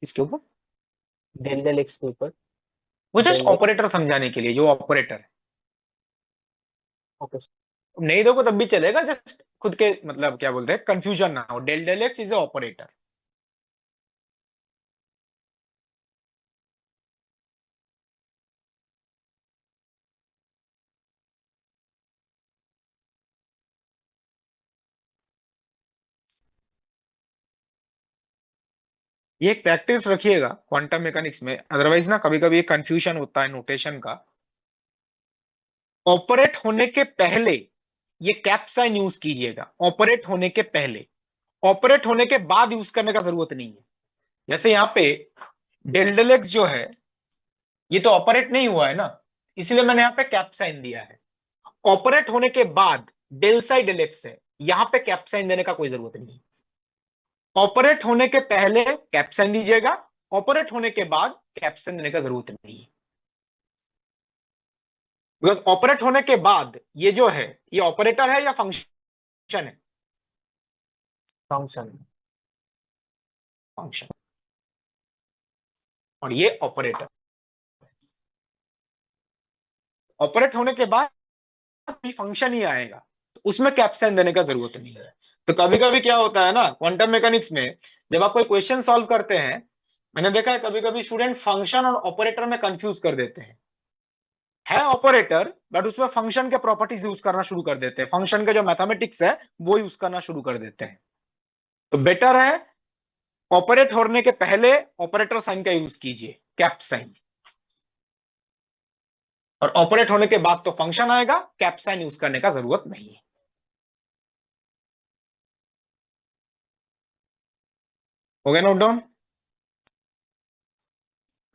इसके ऊपर डेल डेल एक्स के ऊपर वो जस्ट डेल एक्स। ऑपरेटर समझाने के लिए, जो ऑपरेटर है। ओके। नहीं देखो तब भी चलेगा, जस्ट खुद के मतलब क्या बोलते हैं कंफ्यूजन ना हो। Del del x is a operator. ये एक प्रैक्टिस रखिएगा क्वांटम मैकेनिक्स में, अदरवाइज ना कभी कभी कंफ्यूजन होता है नोटेशन का। ऑपरेट होने के पहले ये कैप साइन यूज कीजिएगा, ऑपरेट होने के पहले। ऑपरेट होने के बाद यूज करने का जरूरत नहीं है। जैसे यहाँ पे डेल डेल एक्स जो है ये तो ऑपरेट नहीं हुआ है ना, इसलिए मैंने यहाँ पे कैप साइन दिया है। ऑपरेट होने के बाद डेल साई डेल एक्स है, यहां पे कैप साइन देने का कोई जरूरत नहीं। ऑपरेट होने के पहले कैप साइन दीजिएगा, ऑपरेट होने के बाद कैप साइन देने का जरूरत नहीं है। बिकॉज ऑपरेट होने के बाद ये जो है ये ऑपरेटर है या फंक्शन है? फंक्शन। फंक्शन। और ये ऑपरेटर। ऑपरेट होने के बाद भी फंक्शन ही आएगा, तो उसमें कैप साइन देने का जरूरत नहीं है। तो कभी कभी क्या होता है ना क्वांटम मैकेनिक्स में, जब आप कोई क्वेश्चन सॉल्व करते हैं, मैंने देखा है कभी कभी स्टूडेंट फंक्शन और ऑपरेटर में कंफ्यूज कर देते हैं। है ऑपरेटर बट उसमें फंक्शन के प्रॉपर्टीज यूज करना शुरू कर देते हैं, फंक्शन के जो मैथमेटिक्स है वो यूज करना शुरू कर देते हैं। तो बेटर है ऑपरेट होने के पहले ऑपरेटर साइन का यूज कीजिए, कैप साइन। और ऑपरेट होने के बाद तो फंक्शन आएगा, कैप साइन यूज करने का जरूरत नहीं है। हो गया नोट डाउन?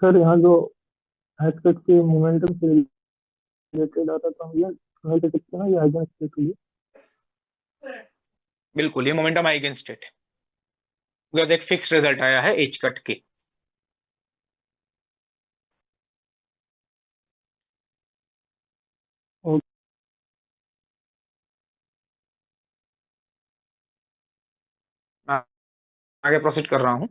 सर यहाँ जो एस्पेक्ट के मोमेंटम से रिलेटेड आता तो हम ये समझ सकते हैं ना, ये आइगन स्टेट के लिए। बिल्कुल, ये मोमेंटम आइगन स्टेट है, बिकॉज एक फिक्स रिजल्ट आया है एच कट के। आगे प्रोसीड कर रहा हूं।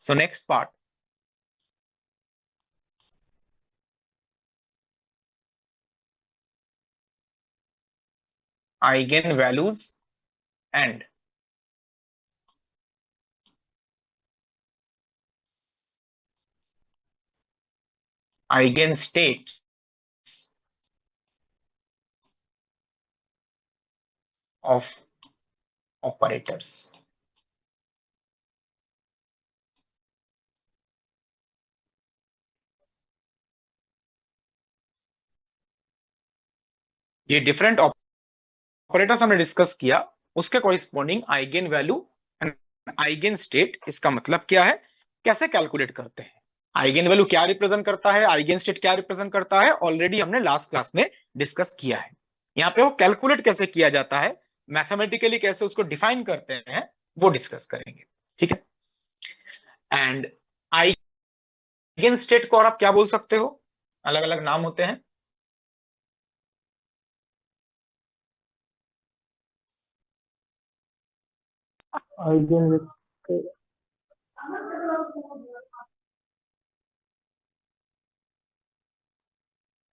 So next part, eigen values and eigen states of operators. ये डिफरेंट ऑपरेटर्स हमने डिस्कस किया, उसके corresponding eigen value and eigen state, इसका मतलब क्या है, कैसे कैलकुलेट करते हैं, आइगन वैल्यू क्या रिप्रेजेंट करता है, आइगन स्टेट क्या रिप्रेजेंट करता है, ऑलरेडी हमने लास्ट क्लास में डिस्कस किया है। यहाँ पे वो कैलकुलेट कैसे किया जाता है, मैथमेटिकली कैसे उसको डिफाइन करते हैं, वो डिस्कस करेंगे। ठीक है। एंड आइगन स्टेट को और आप क्या बोल सकते हो, अलग अलग नाम होते हैं। आइगन वेक्टर,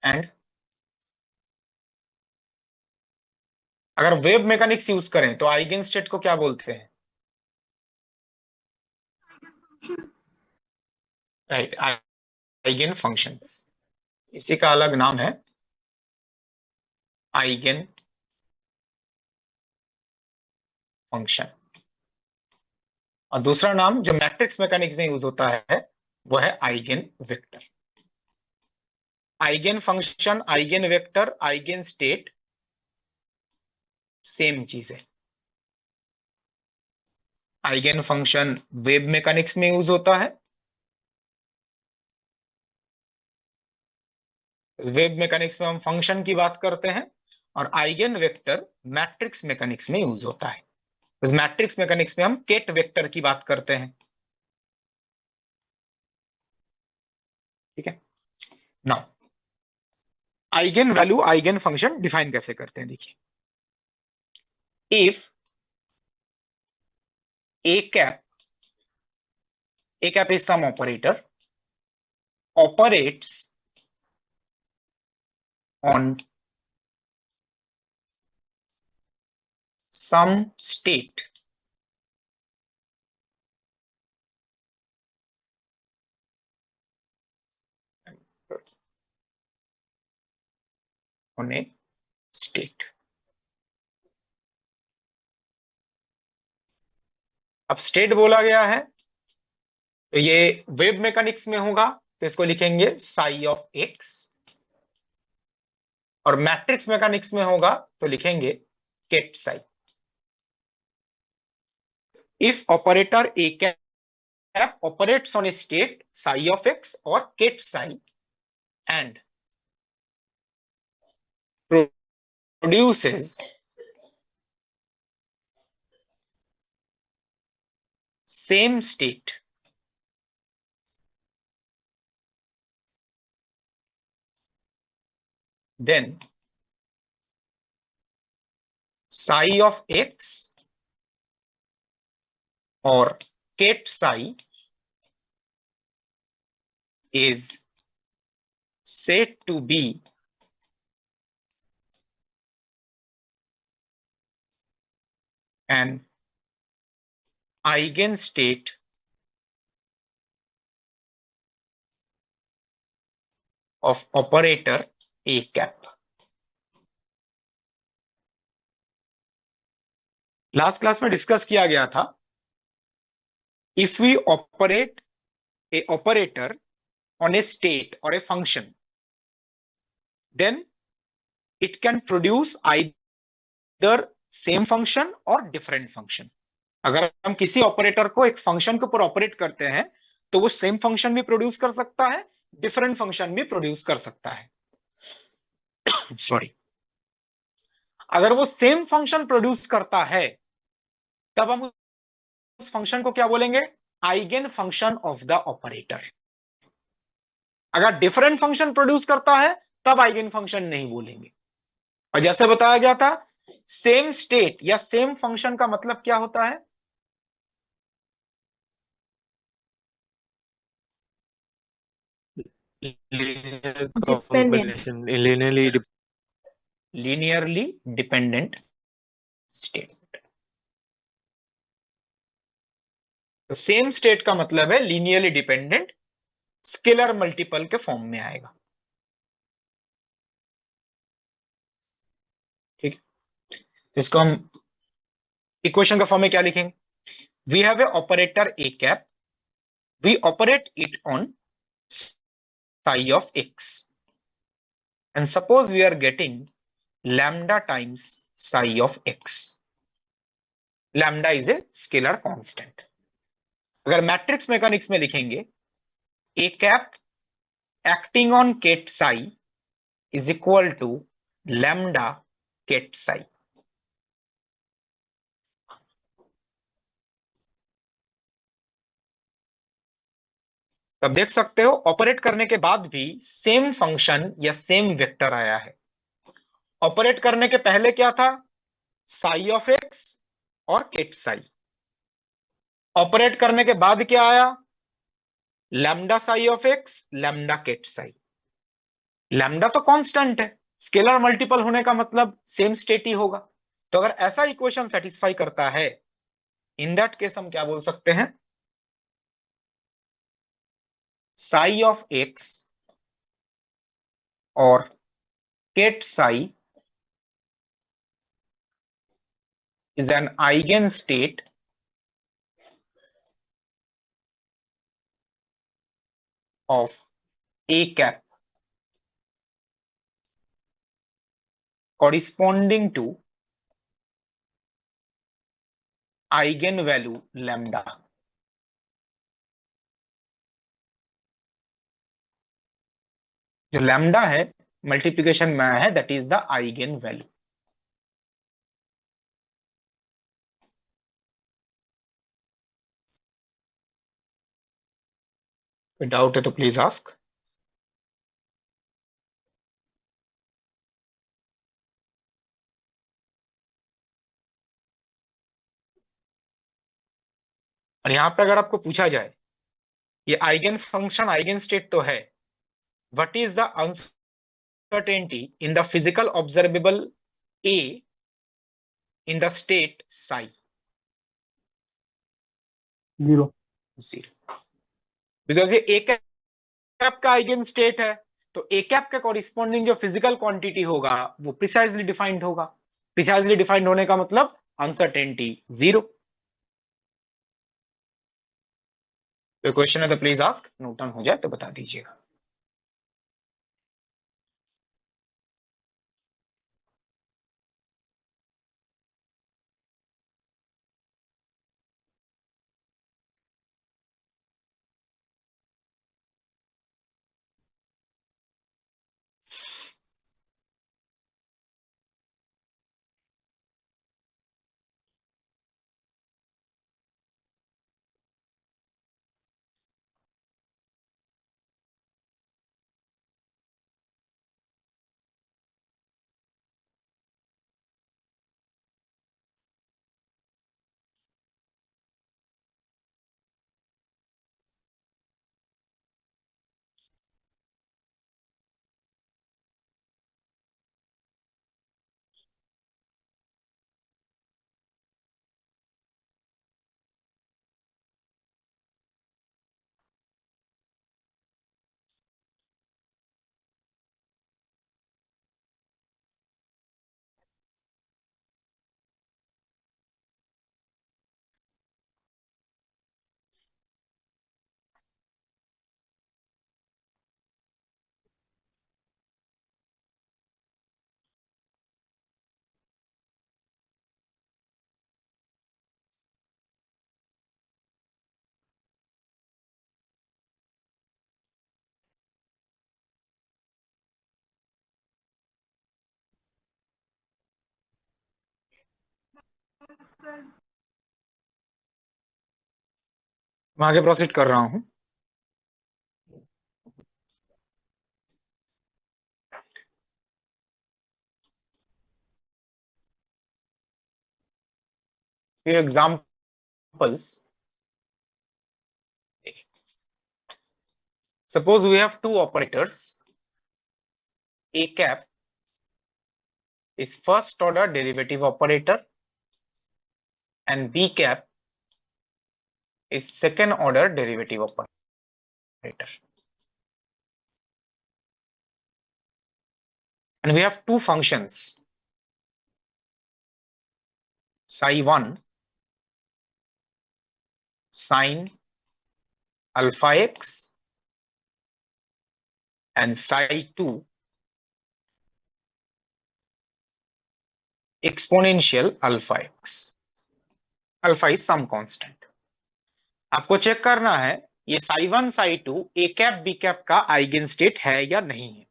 एंड अगर वेव मैकेनिक्स यूज करें तो आइगन स्टेट को क्या बोलते हैं? राइट, आइगन फंक्शंस, इसी का अलग नाम है आइगन फंक्शन। और दूसरा नाम जो मैट्रिक्स मैकेनिक्स में यूज होता है वो है eigen vector. Eigen function, eigen vector, eigen state same चीज है। आइगन फंक्शन वेव मैकेनिक्स में यूज होता है, वेव मैकेनिक्स में हम फंक्शन की बात करते हैं, और आइगन वेक्टर मैट्रिक्स मैकेनिक्स में यूज होता है। उस मैट्रिक्स मैकेनिक्स में हम केट वेक्टर की बात करते हैं। ठीक है। Now eigen value, eigen function define कैसे करते हैं, देखिए। If a cap is some operator operates on some state on a state, अब स्टेट बोला गया है तो ये वेव मैकेनिक्स में होगा, तो इसको लिखेंगे साई ऑफ एक्स, और मैट्रिक्स मैकेनिक्स में होगा तो लिखेंगे ket psi. If operator A cap operates on a state psi of x और ket psi and produces same state, then psi of x or ket psi is said to be an eigenstate of operator a cap। Last class में discuss किया गया था, if we operate a operator on a state or a function, then it can produce either same function or different function। अगर हम किसी operator को एक function के ऊपर ऑपरेट करते हैं तो वो सेम फंक्शन भी प्रोड्यूस कर सकता है, डिफरेंट फंक्शन भी प्रोड्यूस कर सकता है। सॉरी, अगर वो सेम फंक्शन प्रोड्यूस करता है तब हम उस फंक्शन को क्या बोलेंगे? Eigen function of the operator. अगर डिफरेंट फंक्शन प्रोड्यूस करता है तब आइगन फंक्शन नहीं बोलेंगे। और जैसे बताया गया था, सेम स्टेट या सेम फंक्शन का मतलब क्या होता है? Linearly dependent state. तो सेम स्टेट का मतलब है लीनियरली डिपेंडेंट, स्केलर मल्टीपल के फॉर्म में आएगा। ठीक है, तो इसको हम इक्वेशन का फॉर्म में क्या लिखेंगे? We have a operator A cap, we operate it on psi of x, and suppose we are getting lambda times psi of x। lambda is a scalar constant। अगर मैट्रिक्स मैकेनिक्स में लिखेंगे, a cap acting on ket psi is equal to lambda ket psi। तब देख सकते हो operate करने के बाद भी सेम फंक्शन या सेम वेक्टर आया है। ऑपरेट करने के पहले क्या था, साई ऑफ एक्स और केट साई। ऑपरेट करने के बाद क्या आया, lambda psi of x, lambda ket psi. Lambda तो कांस्टेंट है, स्केलर मल्टीपल होने का मतलब सेम स्टेट ही होगा। तो अगर ऐसा इक्वेशन सेटिस्फाई करता है, इन दैट केस हम क्या बोल सकते हैं, साई ऑफ एक्स और ket psi is an eigenstate of A cap corresponding to eigenvalue lambda। जो लैम्डा है मल्टीप्लिकेशन में आया है, that is the eigen value. कोई डाउट है तो प्लीज आस्क। और यहां पे अगर आपको पूछा जाए ये आइगेन फंक्शन आइगेन स्टेट तो है, what is the uncertainty in the physical observable A in the state Sai? 0। Because ये ए कैप का आइगेन स्टेट है, तो ए कैप के कॉरिस्पॉन्डिंग जो फिजिकल क्वांटिटी होगा वो प्रिसाइजली डिफाइंड होगा। प्रिसाइजली डिफाइंड होने का मतलब अनसर्टेनिटी 0। कोई क्वेश्चन है तो प्लीज आस्क, नोट डाउन हो जाए तो बता दीजिएगा। मैं आगे प्रोसीड कर रहा हूं। Examples. Suppose we have two operators. A cap is first order derivative operator and B cap is second order derivative operator. And we have two functions, psi1 sine alpha x and psi2 exponential alpha x. Alpha is some constant. आपको check करना है ये psi1 psi2 a cap b cap का eigen state है या नहीं है।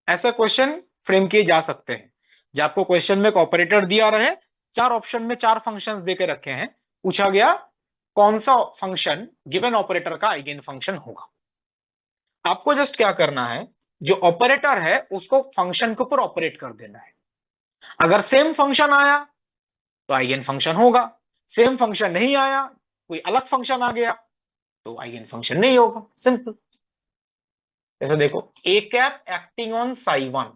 ऐसा क्वेश्चन फ्रेम किए जा सकते हैं जब आपको क्वेश्चन में एक ऑपरेटर दिया रहे, चार ऑप्शन में चार फंक्शंस देके रखे हैं, पूछा गया कौन सा फंक्शन गिवन ऑपरेटर का आइगेन फंक्शन होगा। आपको जस्ट क्या करना है, जो ऑपरेटर है उसको फंक्शन के ऊपर ऑपरेट कर देना है। अगर सेम फंक्शन आया तो आइगन फंक्शन होगा, सेम फंक्शन नहीं आया, कोई अलग फंक्शन आ गया तो आइगन फंक्शन नहीं होगा। सिंपल। जैसे देखो, A cap acting on psi one,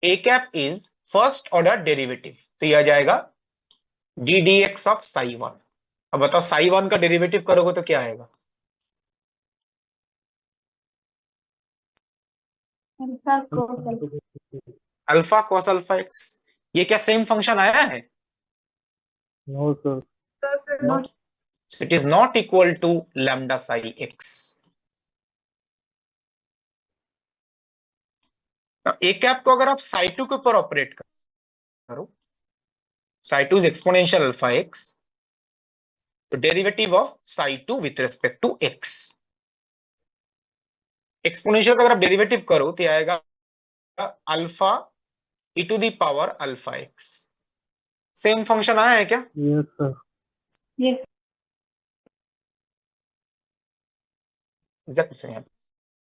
A cap is first order derivative, तो यह आ जाएगा D D x of psi one. अब बताओ साई वन का डेरिवेटिव करोगे तो क्या आएगा? Alpha cos alpha. Alpha cos alpha x. ये क्या सेम फंक्शन आया है? No sir. Sir no, not. It is not equal to lambda psi x. A cap को अगर आप साई टू के ऊपर ऑपरेट करो, psi two is exponential alpha x, तो derivative of psi two with respect to x, exponential का अगर आप डेरिवेटिव करो तो आएगा alpha E to the power alpha x. Same function आया है क्या? Yes sir. Yes.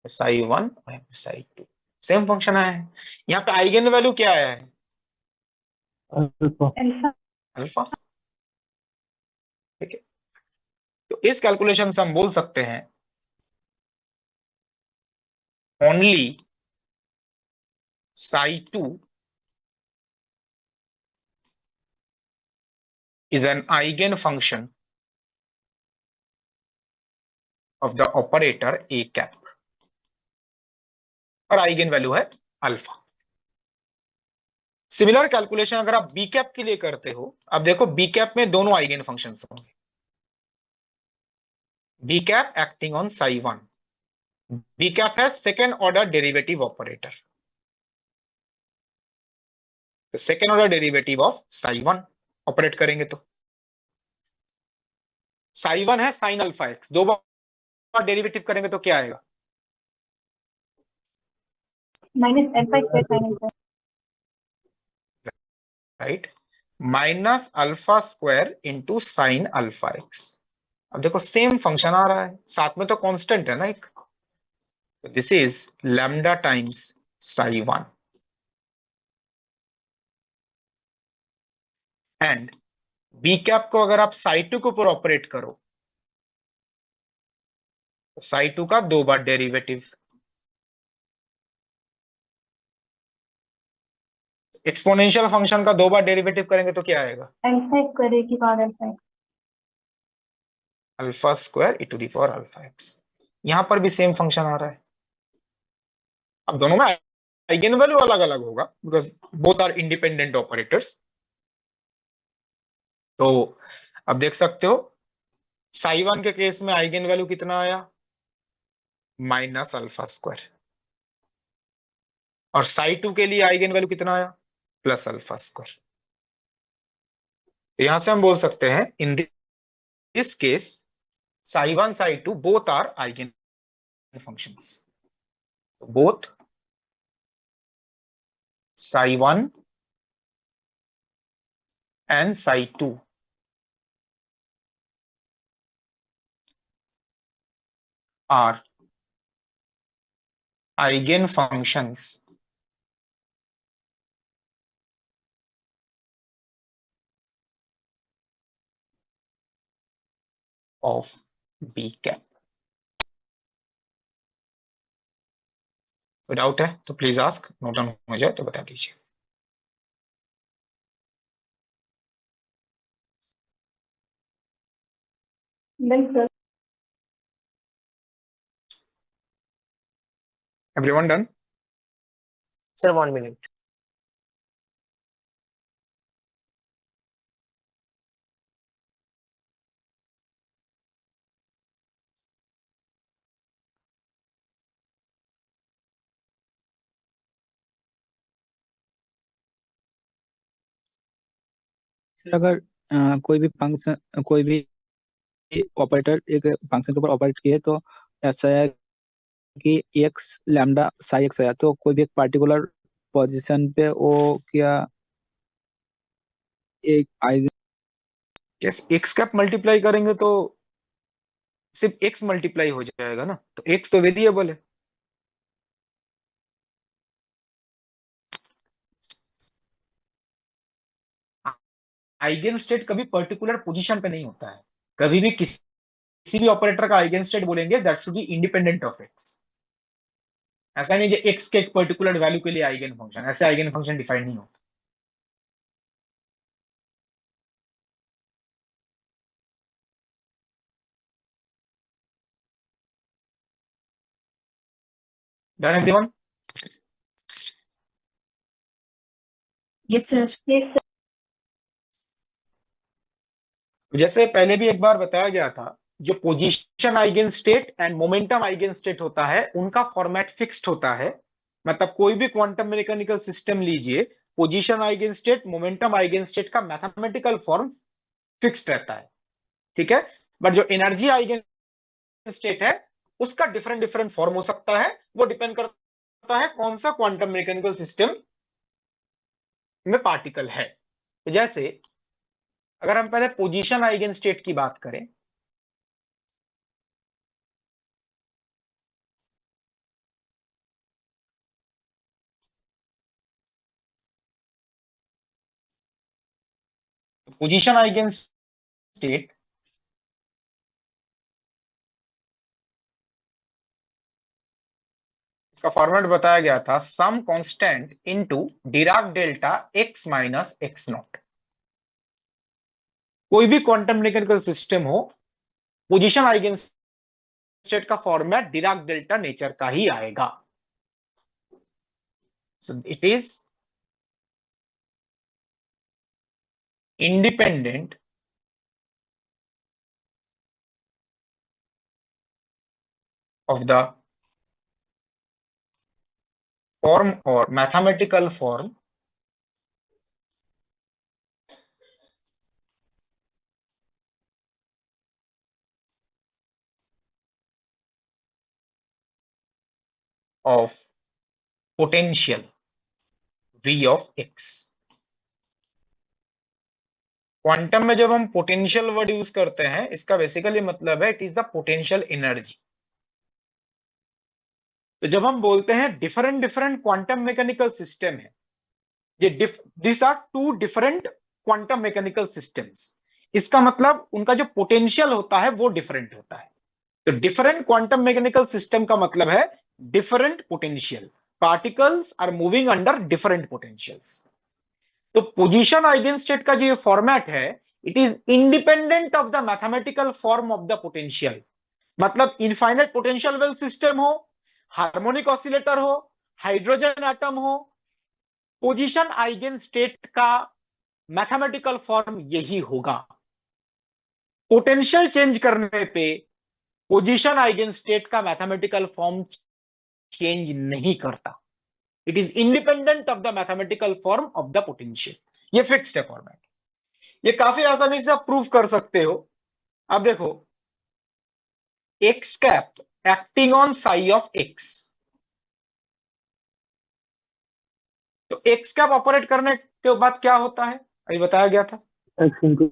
Psi one और साई टू सेम फंक्शन आया है। यहाँ पे आइगन वैल्यू क्या आया है? अल्फा। अल्फा। अल्फा। ठीक है, तो इस कैलकुलेशन से हम बोल सकते हैं only Sai to is an eigenfunction of the operator a cap और आइगन वैल्यू है अल्फा। सिमिलर कैलकुलेशन अगर आप बी कैप के लिए करते हो, अब देखो बी कैप में दोनों आइगन फंक्शंस होंगे, b cap acting on psi one, b cap है सेकेंड ऑर्डर डेरिवेटिव ऑपरेटर, तो second order derivative of psi one operate करेंगे तो साई वन है साइन अल्फा एक्स, दो बार डेरिवेटिव करेंगे तो क्या आएगा? Minus alpha square sine alpha. Right, minus alpha square into sine alpha x. अब देखो सेम फंक्शन आ रहा है, साथ में तो कांस्टेंट है ना एक, तो this is lambda times psi one and b cap को अगर आप साई टू के ऊपर ऑपरेट करो तो साई टू का दो बार डेरिवेटिव, एक्सपोनेंशियल फंक्शन का दो बार डेरिवेटिव करेंगे तो क्या आएगा? अल्फा स्क्वायर ए की power alpha x. Alpha square e to the power alpha x. यहां पर भी सेम फंक्शन आ रहा है। अब दोनों में आइगन वैल्यू अलग अलग होगा because both are independent operators. तो अब देख सकते हो साई वन के केस में आइगन वैल्यू कितना आया? माइनस अल्फा स्क्वायर, और साई टू के लिए आइगन वैल्यू कितना आया? Plus alpha square. तो यहां से हम बोल सकते हैं in this case psi one psi two both are eigen functions, both psi one and psi 2 are eigenfunctions of B cap। कोई डाउट है तो प्लीज आस्क, नोट डाउन हो जाए तो बता दीजिए। Done sir. Everyone done? Sir 1 minute. Sir अगर कोई भी फंक्शन, कोई भी ऑपरेटर एक फंक्शन के ऊपर ऑपरेट किए तो ऐसा है कि एक्स लैम्डा साई एक्स आया, तो कोई भी एक पार्टिकुलर पोजीशन पे वो क्या एक eigen. Yes, x cap multiply करेंगे तो सिर्फ x मल्टीप्लाई हो जाएगा ना, तो x तो वेरिएबल है। आइगन स्टेट कभी पर्टिकुलर पोजीशन पे नहीं होता है। कभी भी किसी भी ऑपरेटर का आइगन स्टेट बोलेंगे that should be independent of x। ऐसा नहीं कि x के एक पर्टिकुलर वैल्यू के लिए आइगन फंक्शन, ऐसे आइगन फंक्शन डिफाइन नहीं होता। Done everyone? Yes sir. yes sir. जैसे पहले भी एक बार बताया गया था, जो position eigen state and momentum eigen state होता है उनका फॉर्मेट फिक्स्ड होता है। मतलब कोई भी क्वांटम मैकेनिकल सिस्टम लीजिए, position eigen state, momentum eigen state का मैथमेटिकल फॉर्म फिक्स्ड रहता है, ठीक है। बट जो एनर्जी आइगन स्टेट है उसका डिफरेंट डिफरेंट फॉर्म हो सकता है, वो डिपेंड करता है कौन सा क्वांटम मैकेनिकल सिस्टम में पार्टिकल है। तो जैसे अगर हम पहले पोजीशन आइगन स्टेट की बात करें, पोजीशन आइगन स्टेट इसका फॉर्मेट बताया गया था, some constant into Dirac delta x minus x naught. कोई भी क्वांटम मैकेनिकल सिस्टम हो, पोजीशन आइगन स्टेट का फॉर्मेट डिराक डेल्टा नेचर का ही आएगा। So it is independent of the form or mathematical form of potential v of x। Quantum में जब हम पोटेंशियल वर्ड यूज करते हैं, इसका बेसिकली मतलब है it is the potential energy. तो जब हम बोलते हैं different different quantum mechanical system है, ये this are two different quantum mechanical systems, इसका मतलब उनका जो पोटेंशियल होता है वो डिफरेंट होता है। तो डिफरेंट क्वांटम मैकेनिकल सिस्टम का मतलब है different potential, particles are moving under different potentials. तो पोजीशन आइगन स्टेट का जो ये फॉर्मेट है, it is independent of the mathematical form of the potential. मतलब इनफाइनाइट पोटेंशियल वेल सिस्टम हो, हार्मोनिक ऑसिलेटर हो, हाइड्रोजन एटम हो, पोजीशन आइगन स्टेट का मैथमेटिकल फॉर्म यही होगा। पोटेंशियल चेंज करने पे पोजीशन आइगन स्टेट का मैथमेटिकल फॉर्म चेंज नहीं करता। It is independent of the mathematical form of the potential. ये फिक्स्ड है फॉर्मेट। ये काफी आसानी से आप प्रूव कर सकते हो। अब देखो, x cap acting on psi of x, तो एक्स कैप ऑपरेट करने के बाद क्या होता है, अभी बताया गया था, x into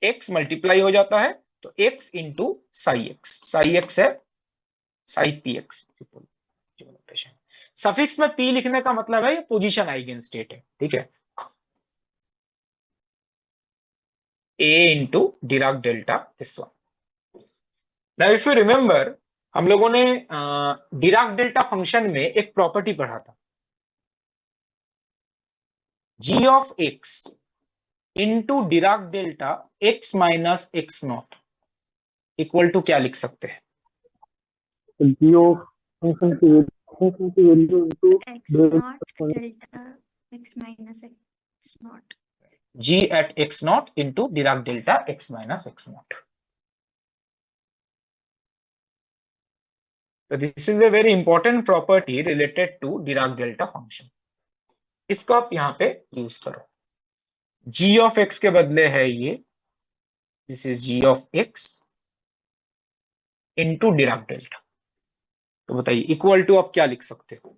एक्स मल्टीप्लाई हो जाता है, तो एक्स इंटू साई एक्स है साई पी एक्स। सफिक्स में पी लिखने का मतलब है ये पोजीशन आइगन स्टेट है, ठीक है। A into Dirac delta S1। Now if you remember, हम लोगों ने डिराक डेल्टा फंक्शन में एक प्रॉपर्टी पढ़ा था, g of x into Dirac delta x minus x naught equal to क्या लिख सकते हैं? g of function की value into x naught delta x minus x naught. g at x naught into Dirac delta x minus x not. So this is a very important property related to Dirac delta function। इसको आप यहां पे use करो। g of x के बदले है ये, this is g of x into Dirac delta. तो बताइए इक्वल टू आप क्या लिख सकते हो?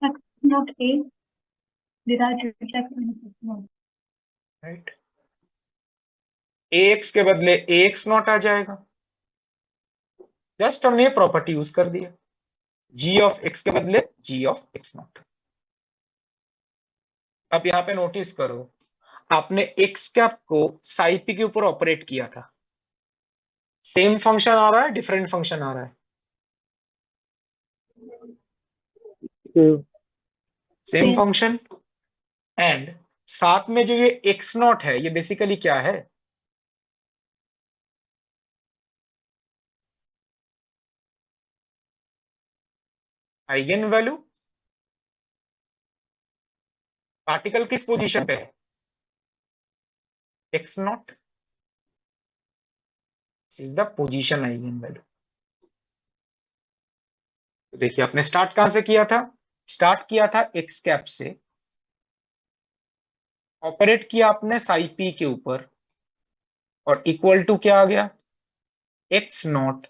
X not A Derived delta x minus x naught. Right, ax के बदले ax नॉट आ जाएगा, जस्ट हमने ये प्रॉपर्टी यूज कर दिया, g ऑफ x के बदले g ऑफ x नॉट। अब यहां पे नोटिस करो, आपने x कैप को साई पी के ऊपर ऑपरेट किया था, सेम फंक्शन आ रहा है, डिफरेंट फंक्शन आ रहा है? Same Same. फंक्शन। एंड साथ में जो ये x नॉट है, ये बेसिकली क्या है? Eigen value. पार्टिकल किस पोजीशन पे है? x not. This is the position eigen value. तो देखिए, आपने स्टार्ट कहां से किया था? स्टार्ट किया था x कैप से, ऑपरेट किया आपने साई पी के ऊपर, और इक्वल टू क्या आ गया? x not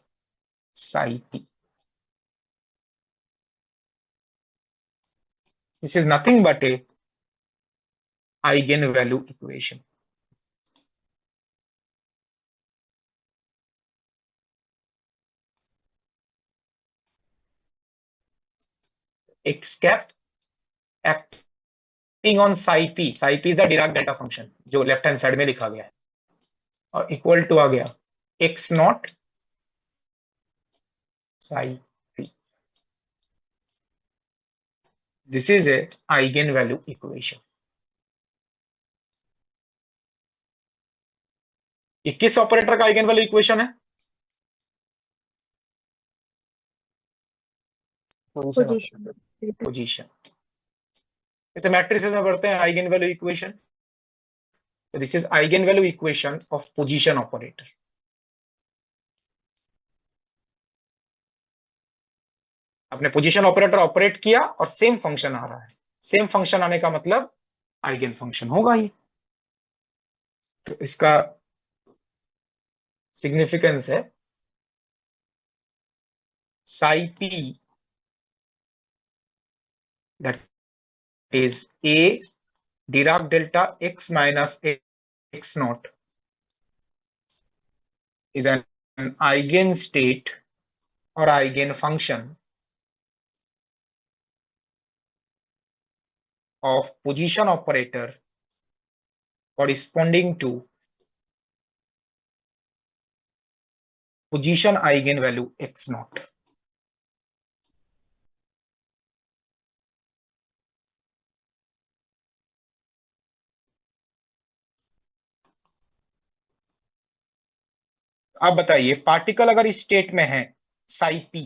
Sai P. This is nothing but A eigen value equation. x cap acting on Sai P is the Dirac delta function जो लेफ्ट हैंड साइड में लिखा गया है, और इक्वल टू आ गया x not Sai P. This is A eigen value equation. ये किस ऑपरेटर का आइगन वैल्यू इक्वेशन है? पोजीशन। पोजीशन। इसे मैट्रिसेस में पढ़ते हैं eigen value equation. So this is eigenvalue equation of position operator. आपने पोजीशन ऑपरेटर ऑपरेट किया और सेम फंक्शन आ रहा है, सेम फंक्शन आने का मतलब आइगन फंक्शन होगा ये। तो इसका सिग्निफिकेंस है Sai P that is a Dirac delta x minus x not is an eigenstate or eigenfunction of position operator corresponding to position eigenvalue x naught. आप बताइए, पार्टिकल अगर इस स्टेट में है साई पी,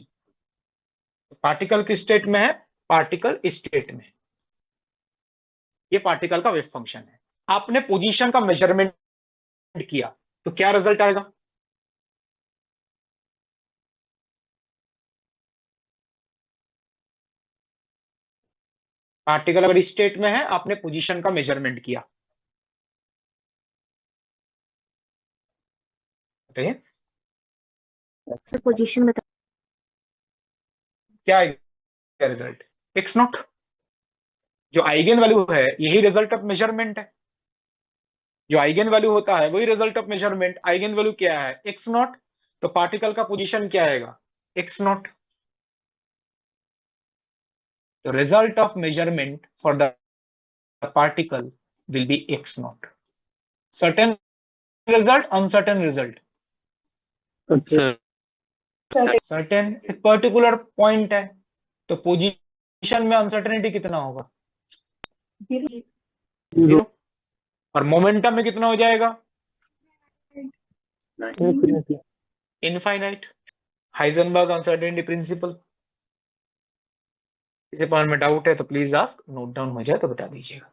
पार्टिकल किस स्टेट में है? पार्टिकल इस स्टेट में। ये पार्टिकल का वेव फंक्शन है। आपने पोजीशन का मेजरमेंट किया तो क्या रिजल्ट आएगा? पार्टिकल अगर इस स्टेट में है, आपने पोजीशन का मेजरमेंट किया, बताइए पोजीशन बता। क्या आएगा रिजल्ट? X not. जो आइगन वैल्यू है यही रिजल्ट ऑफ मेजरमेंट है, जो आइगन वैल्यू होता है वही result of measurement. Eigen value क्या है? X naught. तो पार्टिकल का पोजीशन क्या आएगा? X naught. तो result of measurement for the particle will be x naught. Certain result, uncertain result. Certain एक पर्टिकुलर पॉइंट है, तो पोजीशन में अनसर्टेनिटी कितना होगा? 0। और मोमेंटम में कितना हो जाएगा? इनफाइनाइट। Heisenberg uncertainty principle. इसे पॉइंट में डाउट है तो प्लीज आस्क, नोट डाउन हो जाए तो बता दीजिएगा।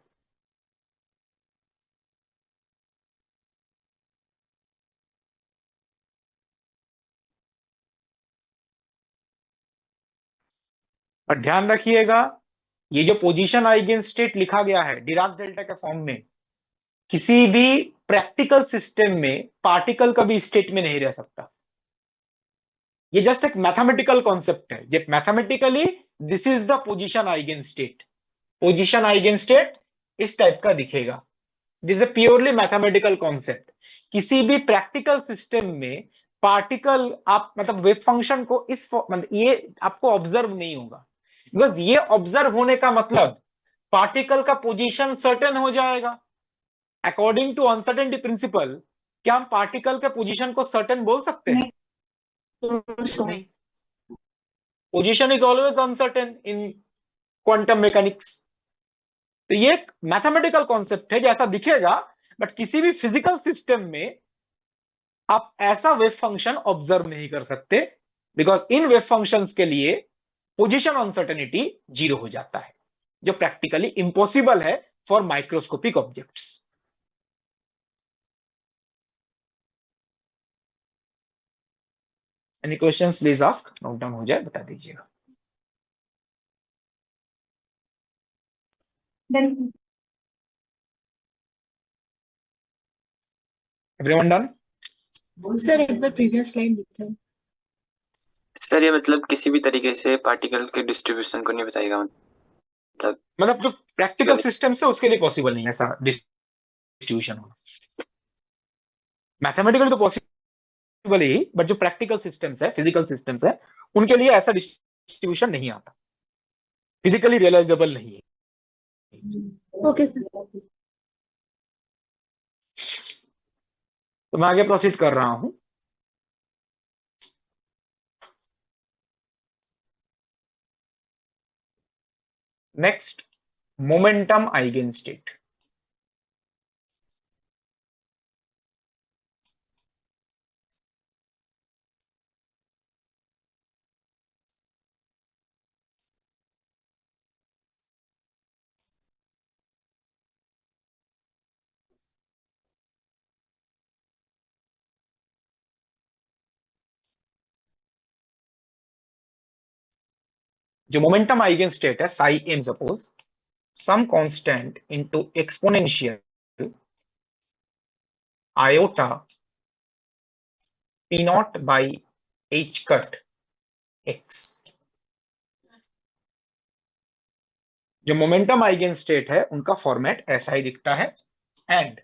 और ध्यान रखिएगा, ये जो पोजीशन आइगन स्टेट लिखा गया है डिराक डेल्टा के फॉर्म में, किसी भी प्रैक्टिकल सिस्टम में पार्टिकल कभी स्टेट में नहीं रह सकता। ये जस्ट एक मैथमेटिकल कॉन्सेप्ट है। ये mathematically this is the position eigen state. Position eigen state इस टाइप का दिखेगा। This is purely mathematical concept. किसी भी प्रैक्टिकल सिस्टम में पार्टिकल आप मतलब वेव फंक्शन को इस मतलब ये आपको ऑब्जर्व नहीं होगा, बिकॉज ये ऑब्जर्व होने का मतलब पार्टिकल का पोजीशन सर्टेन हो जाएगा। अकॉर्डिंग टू अनसर्टेनिटी प्रिंसिपल, क्या हम पार्टिकल के पोजीशन को सर्टेन बोल सकते हैं? नहीं, position is always uncertain in quantum mechanics. तो ये एक मैथमेटिकल कॉन्सेप्ट है जैसा दिखेगा, बट किसी भी फिजिकल सिस्टम में आप ऐसा वेव फंक्शन ऑब्जर्व नहीं कर सकते, बिकॉज इन वेव फंक्शंस के लिए पोजीशन अनसर्टेनिटी 0 हो जाता है, जो प्रैक्टिकली इंपॉसिबल है for microscopic objects. Any questions please ask, note down हो जाए बता दीजिएगा। Then everyone done? सर एक बार प्रीवियस स्लाइड दिखाएं। सर ये मतलब किसी भी तरीके से पार्टिकल के डिस्ट्रीब्यूशन को नहीं बताएगा, मतलब जो प्रैक्टिकल सिस्टम है उसके लिए पॉसिबल नहीं है ऐसा डिस्ट्रीब्यूशन होना। मैथमेटिकल तो पॉसिबल ही, बट जो प्रैक्टिकल सिस्टम्स है, फिजिकल सिस्टम्स है, उनके लिए ऐसा डिस्ट्रीब्यूशन नहीं आता, फिजिकली रियलाइजेबल नहीं है। Okay sir. तो मैं आगे प्रोसीड कर रहा हूं। Next, momentum eigen state. जो मोमेंटम आइगन स्टेट है psi M, suppose some constant into exponential iota p naught by h cut x। जो मोमेंटम आइगन स्टेट है उनका फॉर्मेट ऐसा ही दिखता है, and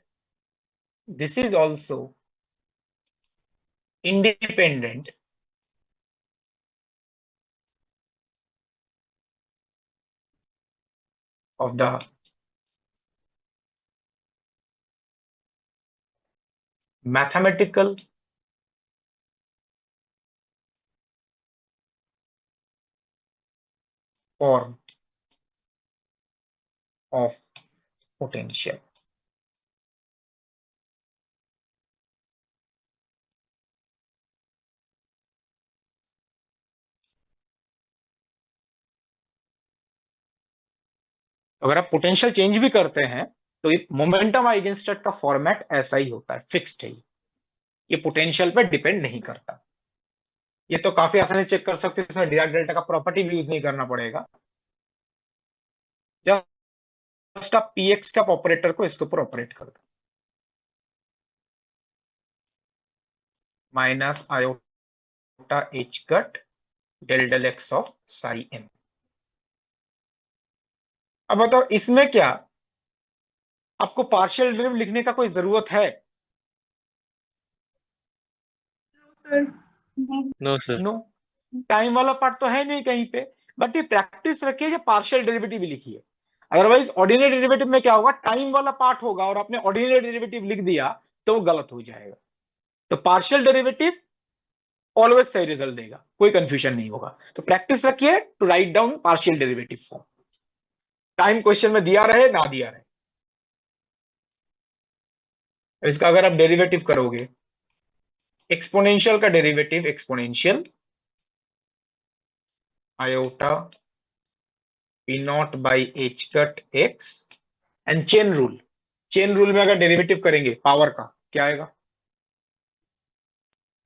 this is also independent of the mathematical form of potential। अगर आप potential change भी करते हैं तो ये मोमेंटम आइगन स्टेट का फॉर्मेट ऐसा ही होता है, फिक्स्ड है, ये पोटेंशियल पे डिपेंड नहीं करता। ये तो काफी आसानी से चेक कर सकते हैं, इसमें डिराक डेल्टा का प्रॉपर्टी भी यूज नहीं करना पड़ेगा। जस्ट आप px का ऑपरेटर को इसके ऊपर ऑपरेट कर दो, minus iota h cut del del x of psi m। अब बताओ इसमें क्या आपको पार्शियल डेरिवेटिव लिखने का कोई जरूरत है? No sir. नो, टाइम वाला पार्ट तो है नहीं कहीं पे, बट ये प्रैक्टिस रखिए कि पार्शियल डेरिवेटिव भी लिखिए। अदरवाइज ऑर्डिनरी डेरिवेटिव में क्या होगा, टाइम वाला पार्ट होगा और आपने ऑर्डिनरी डेरिवेटिव लिख दिया तो वो गलत हो जाएगा। तो पार्शियल डेरिवेटिव ऑलवेज सही रिजल्ट देगा, कोई कंफ्यूजन नहीं होगा। तो प्रैक्टिस रखिए to write down partial derivative form, time question में दिया रहे ना दिया रहे। इसका अगर आप डेरिवेटिव करोगे, एक्सपोनेंशियल का derivative exponential iota p naught by H cut x, and chain rule, chain rule में अगर डेरिवेटिव करेंगे पावर का क्या आएगा?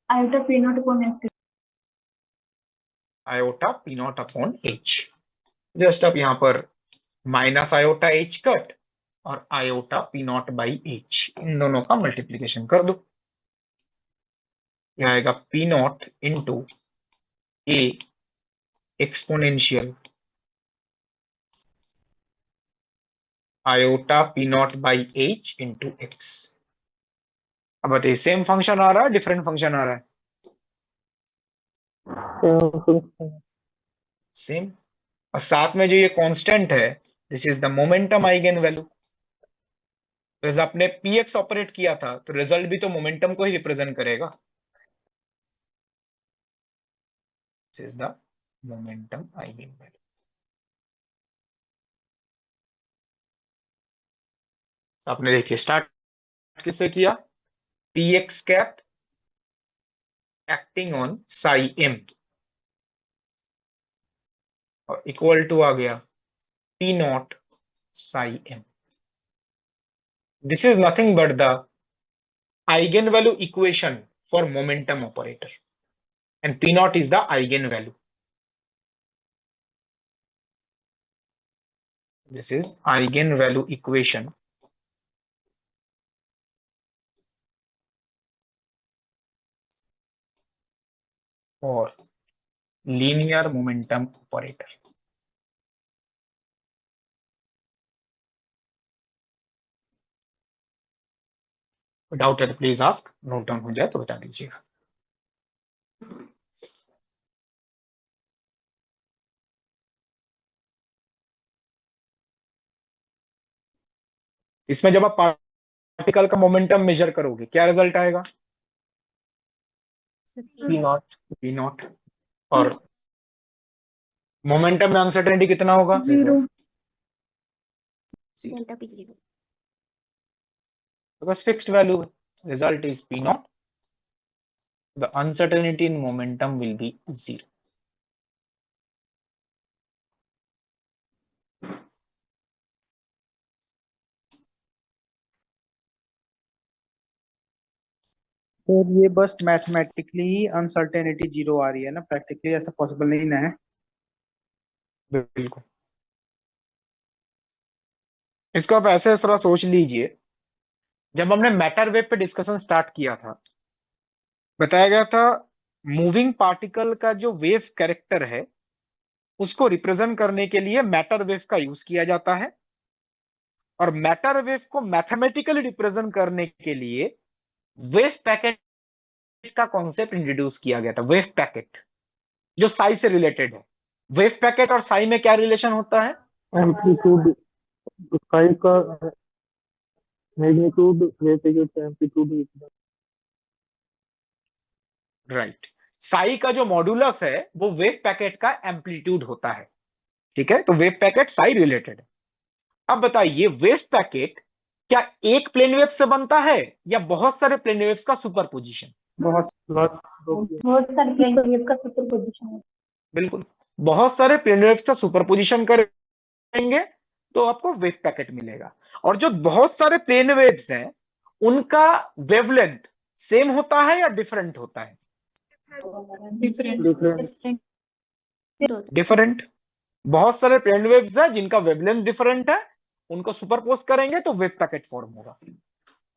Iota p naught upon h. Iota p naught upon h. Just आप यहां पर माइनस आयोटा एच कट और iota p naught by h, इन दोनों का मल्टीप्लीकेशन कर दो, यह आएगा p naught into e exponential iota p naught by h into x. अब बताइए सेम फंक्शन आ रहा है डिफरेंट फंक्शन आ रहा है? सेम। और साथ में जो ये कांस्टेंट है this is the momentum eigen value. जैसे आपने पी एक्स ऑपरेट किया था तो रिजल्ट भी तो मोमेंटम को ही रिप्रेजेंट करेगा। This is the momentum eigen value. आपने देखिए स्टार्ट किससे किया? P x cap acting on psi M और इक्वल टू आ गया P naught psi M. This is nothing but the eigenvalue equation for momentum operator and P naught is the eigenvalue. This is eigenvalue equation for linear momentum operator. Doubt है तो please ask, note down हो जाए तो बता दीजिएगा। इसमें जब आप पार्टिकल का मोमेंटम मेजर करोगे क्या रिजल्ट आएगा? P not. P not. और मोमेंटम में अनसर्टेनिटी कितना होगा? 0। Delta P 0। Because fixed value result is P naught. The uncertainty in momentum will be 0. Sir ये बस मैथमेटिकली ही अनसर्टेनिटी 0 आ रही है ना, प्रैक्टिकली ऐसा पॉसिबल नहीं ना है। बिल्कुल। इसको आप ऐसे थोड़ा सोच लीजिए, जब हमने मैटर वेव पे डिस्कशन स्टार्ट किया था बताया गया था मूविंग पार्टिकल का जो वेव कैरेक्टर है उसको रिप्रेजेंट करने के लिए मैटर वेव का यूज किया जाता है और मैटर वेव को मैथमेटिकली रिप्रेजेंट करने के लिए वेव पैकेट का कॉन्सेप्ट इंट्रोड्यूस किया गया था। वेव पैकेट जो साई से रिलेटेड है। वेव पैकेट और साई में क्या रिलेशन होता है? एम्पलीट्यूड साई का मैग्नीट्यूड वेव पैकेट का एम्पलीट्यूड। राइट। साई का जो मॉड्यूलस है वो वेव पैकेट का एम्पलीट्यूड होता है। ठीक है, तो वेव पैकेट साई रिलेटेड है। अब बताइए वेव पैकेट क्या एक प्लेन वेव से बनता है या बहुत सारे प्लेन वेव्स का सुपरपोजिशन? बहुत सारे प्लेन वेव का सुपरपोजिशन है। बिल्कुल, बहुत सारे प्लेन वेव्स का सुपरपोजिशन करेंगे तो आपको वेव पैकेट मिलेगा। और जो बहुत सारे प्लेन वेव्स हैं उनका वेवलेंथ सेम होता है या डिफरेंट होता है? डिफरेंट। बहुत सारे प्लेन वेव्स हैं जिनका वेवलेंथ डिफरेंट है, उनको सुपरपोज करेंगे तो वेव पैकेट फॉर्म होगा।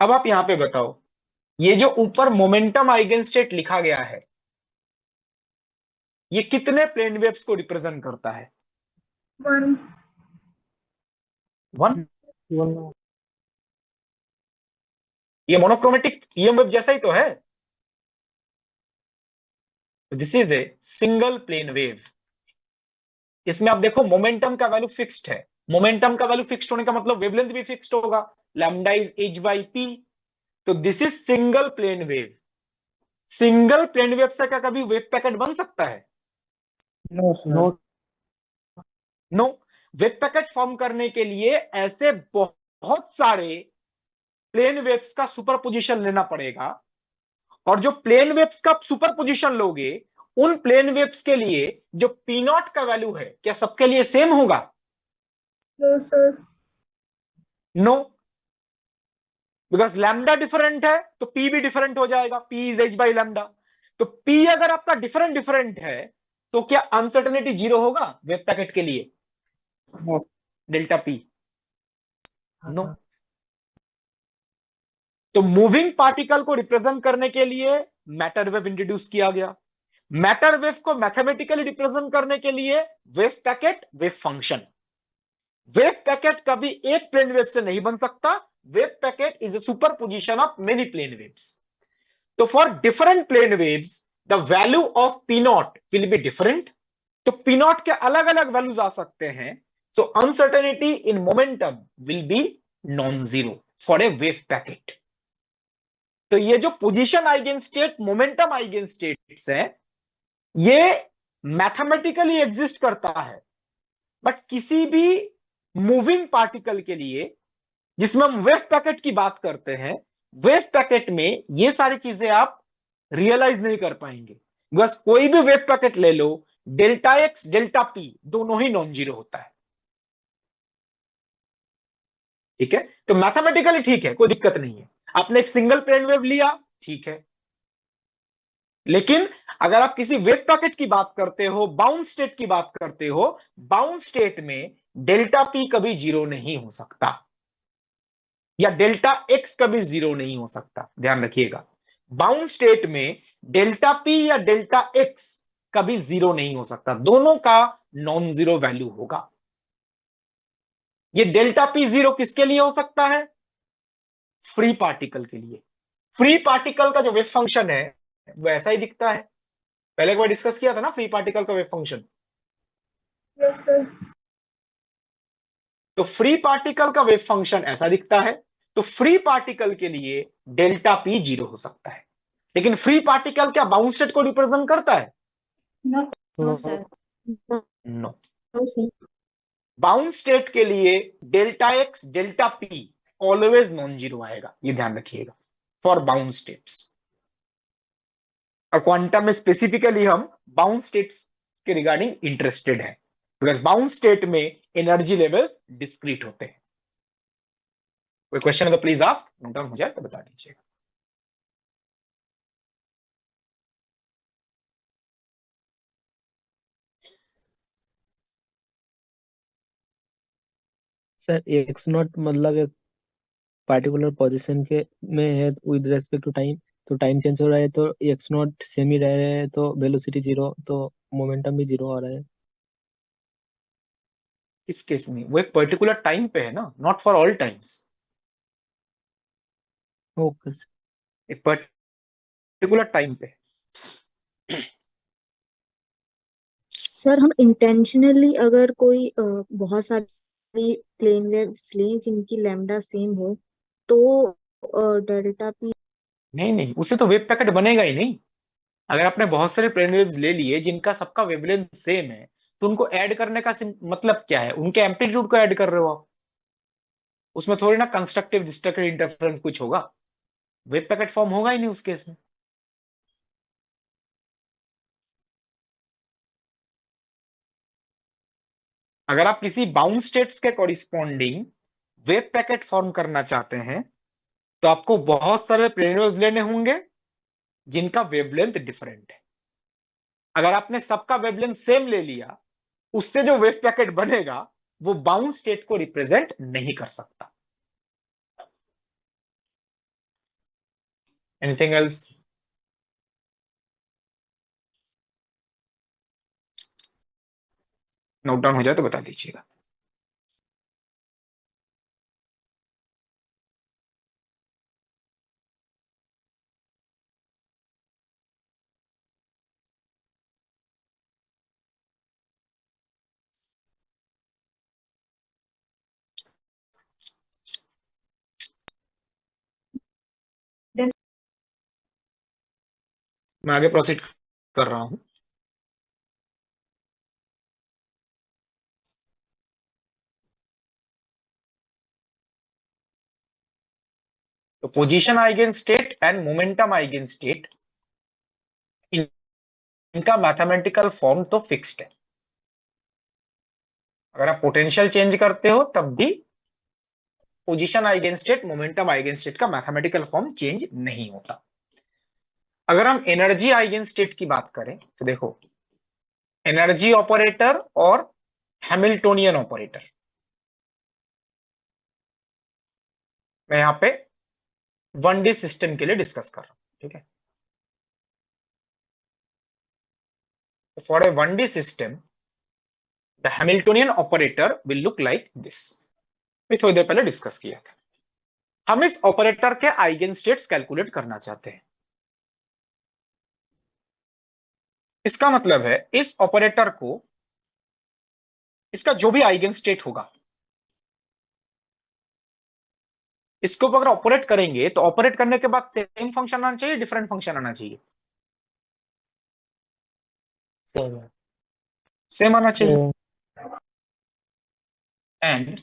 अब आप यहां पे बताओ, ये जो ऊपर मोमेंटम आइगन स्टेट लिखा गया है ये कितने प्लेन वेव्स को रिप्रेजेंट करता है? 1। ये मोनोक्रोमेटिक ईएम वेव जैसा ही तो है। This is a single plane wave. इसमें आप देखो मोमेंटम का वैल्यू फिक्स्ड है। मोमेंटम का वैल्यू फिक्स्ड होने का मतलब वेवलेंथ भी फिक्स्ड होगा, lambda is h by p. तो this is single plane wave. Single plane wave से क्या कभी वेव पैकेट बन सकता है? नो। वेव पैकेट फॉर्म करने के लिए ऐसे बहुत सारे प्लेन वेव्स का सुपरपोजिशन लेना पड़ेगा और जो प्लेन वेव्स का सुपरपोजिशन लोगे उन प्लेन वेव्स के लिए जो पी नॉट का वैल्यू है क्या सबके लिए सेम होगा? No sir. No, because lambda different है तो पी भी डिफरेंट हो जाएगा। P is H by lambda. तो पी अगर आपका डिफरेंट डिफरेंट है तो क्या अनसर्टेनिटी 0 होगा वेव पैकेट के लिए? Delta P no. तो मूविंग पार्टिकल को रिप्रेजेंट करने के लिए मैटर वेव इंट्रोड्यूस किया गया। मैटर वेव को मैथमेटिकली रिप्रेजेंट करने के लिए wave packet wave function. Wave packet कभी एक प्लेन वेव से नहीं बन सकता. Wave packet is a superposition of many plane waves. तो for different plane waves the value of P naught will be different. तो P naught के अलग अलग वैल्यूज आ सकते हैं. So uncertainty in momentum will be non-zero for a wave packet. तो ये जो position eigen state, momentum eigen states है, ये मैथमेटिकली एग्जिस्ट करता है. बट किसी भी मूविंग पार्टिकल के लिए जिसमें हम वेव पैकेट की बात करते हैं, वेव पैकेट में ये सारी चीजें आप रियलाइज नहीं कर पाएंगे. बस कोई भी वेव पैकेट ले लो, डेल्टा एक्स डेल्टा पी दोनों ही नॉन जीरो होता है. ठीक है, तो मैथमेटिकली ठीक है, कोई दिक्कत नहीं है. आपने एक सिंगल प्लेन वेव लिया, ठीक है. लेकिन अगर आप किसी वेव पैकेट की बात करते हो, बाउंड स्टेट की बात करते हो, बाउंड स्टेट में डेल्टा पी कभी जीरो नहीं हो सकता, या डेल्टा एक्स कभी जीरो नहीं हो सकता. ध्यान रखिएगा, बाउंड स्टेट में डेल्टा पी या डेल्टा एक्स कभी जीरो नहीं हो सकता. दोनों का नॉन जीरो वैल्यू होगा. ये डेल्टा पी जीरो किसके लिए हो सकता है? फ्री पार्टिकल के लिए. फ्री पार्टिकल का जो वेव फंक्शन है वो ऐसा ही दिखता है. पहले एक बार डिस्कस किया था ना फ्री पार्टिकल का वेव फंक्शन. Yes sir. तो फ्री पार्टिकल का वेव फंक्शन ऐसा दिखता है. तो फ्री पार्टिकल के लिए डेल्टा पी जीरो हो सकता है. लेकिन फ्री पार्टिकल क्या बाउंड स्टेट को रिप्रेजेंट करता है? No sir. No. No sir. Bound state के लिए delta X delta P always non zero आएगा, ये ध्यान रखिएगा, फॉर बाउंड स्टेट्स. और क्वांटम में स्पेसिफिकली हम बाउंड स्टेट्स के रिगार्डिंग इंटरेस्टेड है, बिकॉज बाउंड स्टेट में एनर्जी लेवल्स डिस्क्रीट होते हैं. कोई क्वेश्चन है तो प्लीज आस्क, नोट डाउन हो जाए तो बता दीजिएगा. सर एक्स नॉट मतलब एक पार्टिकुलर पोजीशन के में है विद रेस्पेक्ट टू टाइम, तो टाइम चेंज हो रहा है तो एक्स नॉट सेम ही रह रहे हैं, तो वेलोसिटी जीरो, तो मोमेंटम भी जीरो आ रहा है. इस केस में वो एक पर्टिकुलर टाइम पे है ना, not for all times. Okay sir. एक पर्टिकुलर टाइम पे. सर हम इंटेंशनली अगर कोई बहुत सारी प्लेन वेव्स लें जिनकी लैम्डा सेम हो, तो डेल्टा पी. नहीं नहीं, उससे तो वेव पैकेट बनेगा ही नहीं. अगर आपने बहुत सारे प्लेन वेव्स ले लिए जिनका सबका वेवलेंथ सेम है, तो उनको ऐड करने का मतलब क्या है? उनके एम्पलीट्यूड को ऐड कर रहे हो आप. उसमें थोड़ी ना कंस्ट्रक्टिव डिस्ट्रक्टिव इंटरफेरेंस कुछ होगा. वेव पैकेट फॉर्म होगा ही नहीं उस केस में. अगर आप किसी बाउंड स्टेट्स के कॉरिस्पॉन्डिंग वेव पैकेट फॉर्म करना चाहते हैं, तो आपको बहुत सारे प्लेन वेव्स लेने होंगे जिनका वेवलेंथ डिफरेंट है. अगर आपने सबका वेवलेंथ सेम ले लिया, उससे जो वेव पैकेट बनेगा वो बाउंड स्टेट को रिप्रेजेंट नहीं कर सकता. Anything else? नोट डाउन हो जाए तो बता दीजिएगा. मैं आगे प्रोसीड कर रहा हूं. तो position eigen state and momentum eigen state, इनका मैथमेटिकल फॉर्म तो फिक्स्ड है. अगर आप पोटेंशियल चेंज करते हो तब भी position eigen state momentum eigen state का मैथमेटिकल फॉर्म चेंज नहीं होता. अगर हम एनर्जी आइगन स्टेट की बात करें तो देखो, एनर्जी ऑपरेटर और हैमिल्टोनियन ऑपरेटर, मैं यहां पे 1D सिस्टम के लिए डिस्कस कर रहा हूं. ठीक है, for a 1D system the Hamiltonian operator will look like this. मैं थोड़ी देर पहले डिस्कस किया था। हम इस ऑपरेटर के आइगन स्टेट्स कैलकुलेट करना चाहते हैं। इसका मतलब है इस ऑपरेटर को, इसका जो भी आइगन स्टेट होगा, इसको अगर ऑपरेट करेंगे तो ऑपरेट करने के बाद सेम फंक्शन आना चाहिए, डिफरेंट फंक्शन आना चाहिए? सेम आना चाहिए। एंड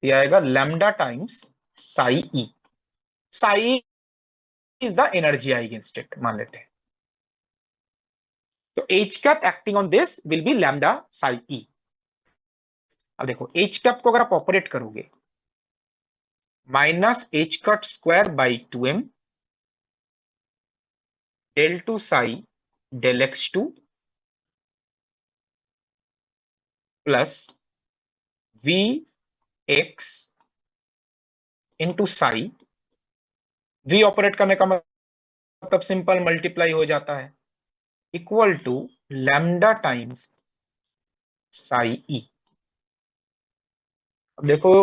ये आएगा lambda times psi e. Psi is the energy eigen state मान लेते हैं, तो H cap acting on this will be lambda psi e. अब देखो एच कैप को अगर आप ऑपरेट करोगे, minus H cut square by 2m del two psi del x two plus v x into psi. V operate करने का मतलब simple multiply हो जाता है, equal to lambda times psi e. अब देखो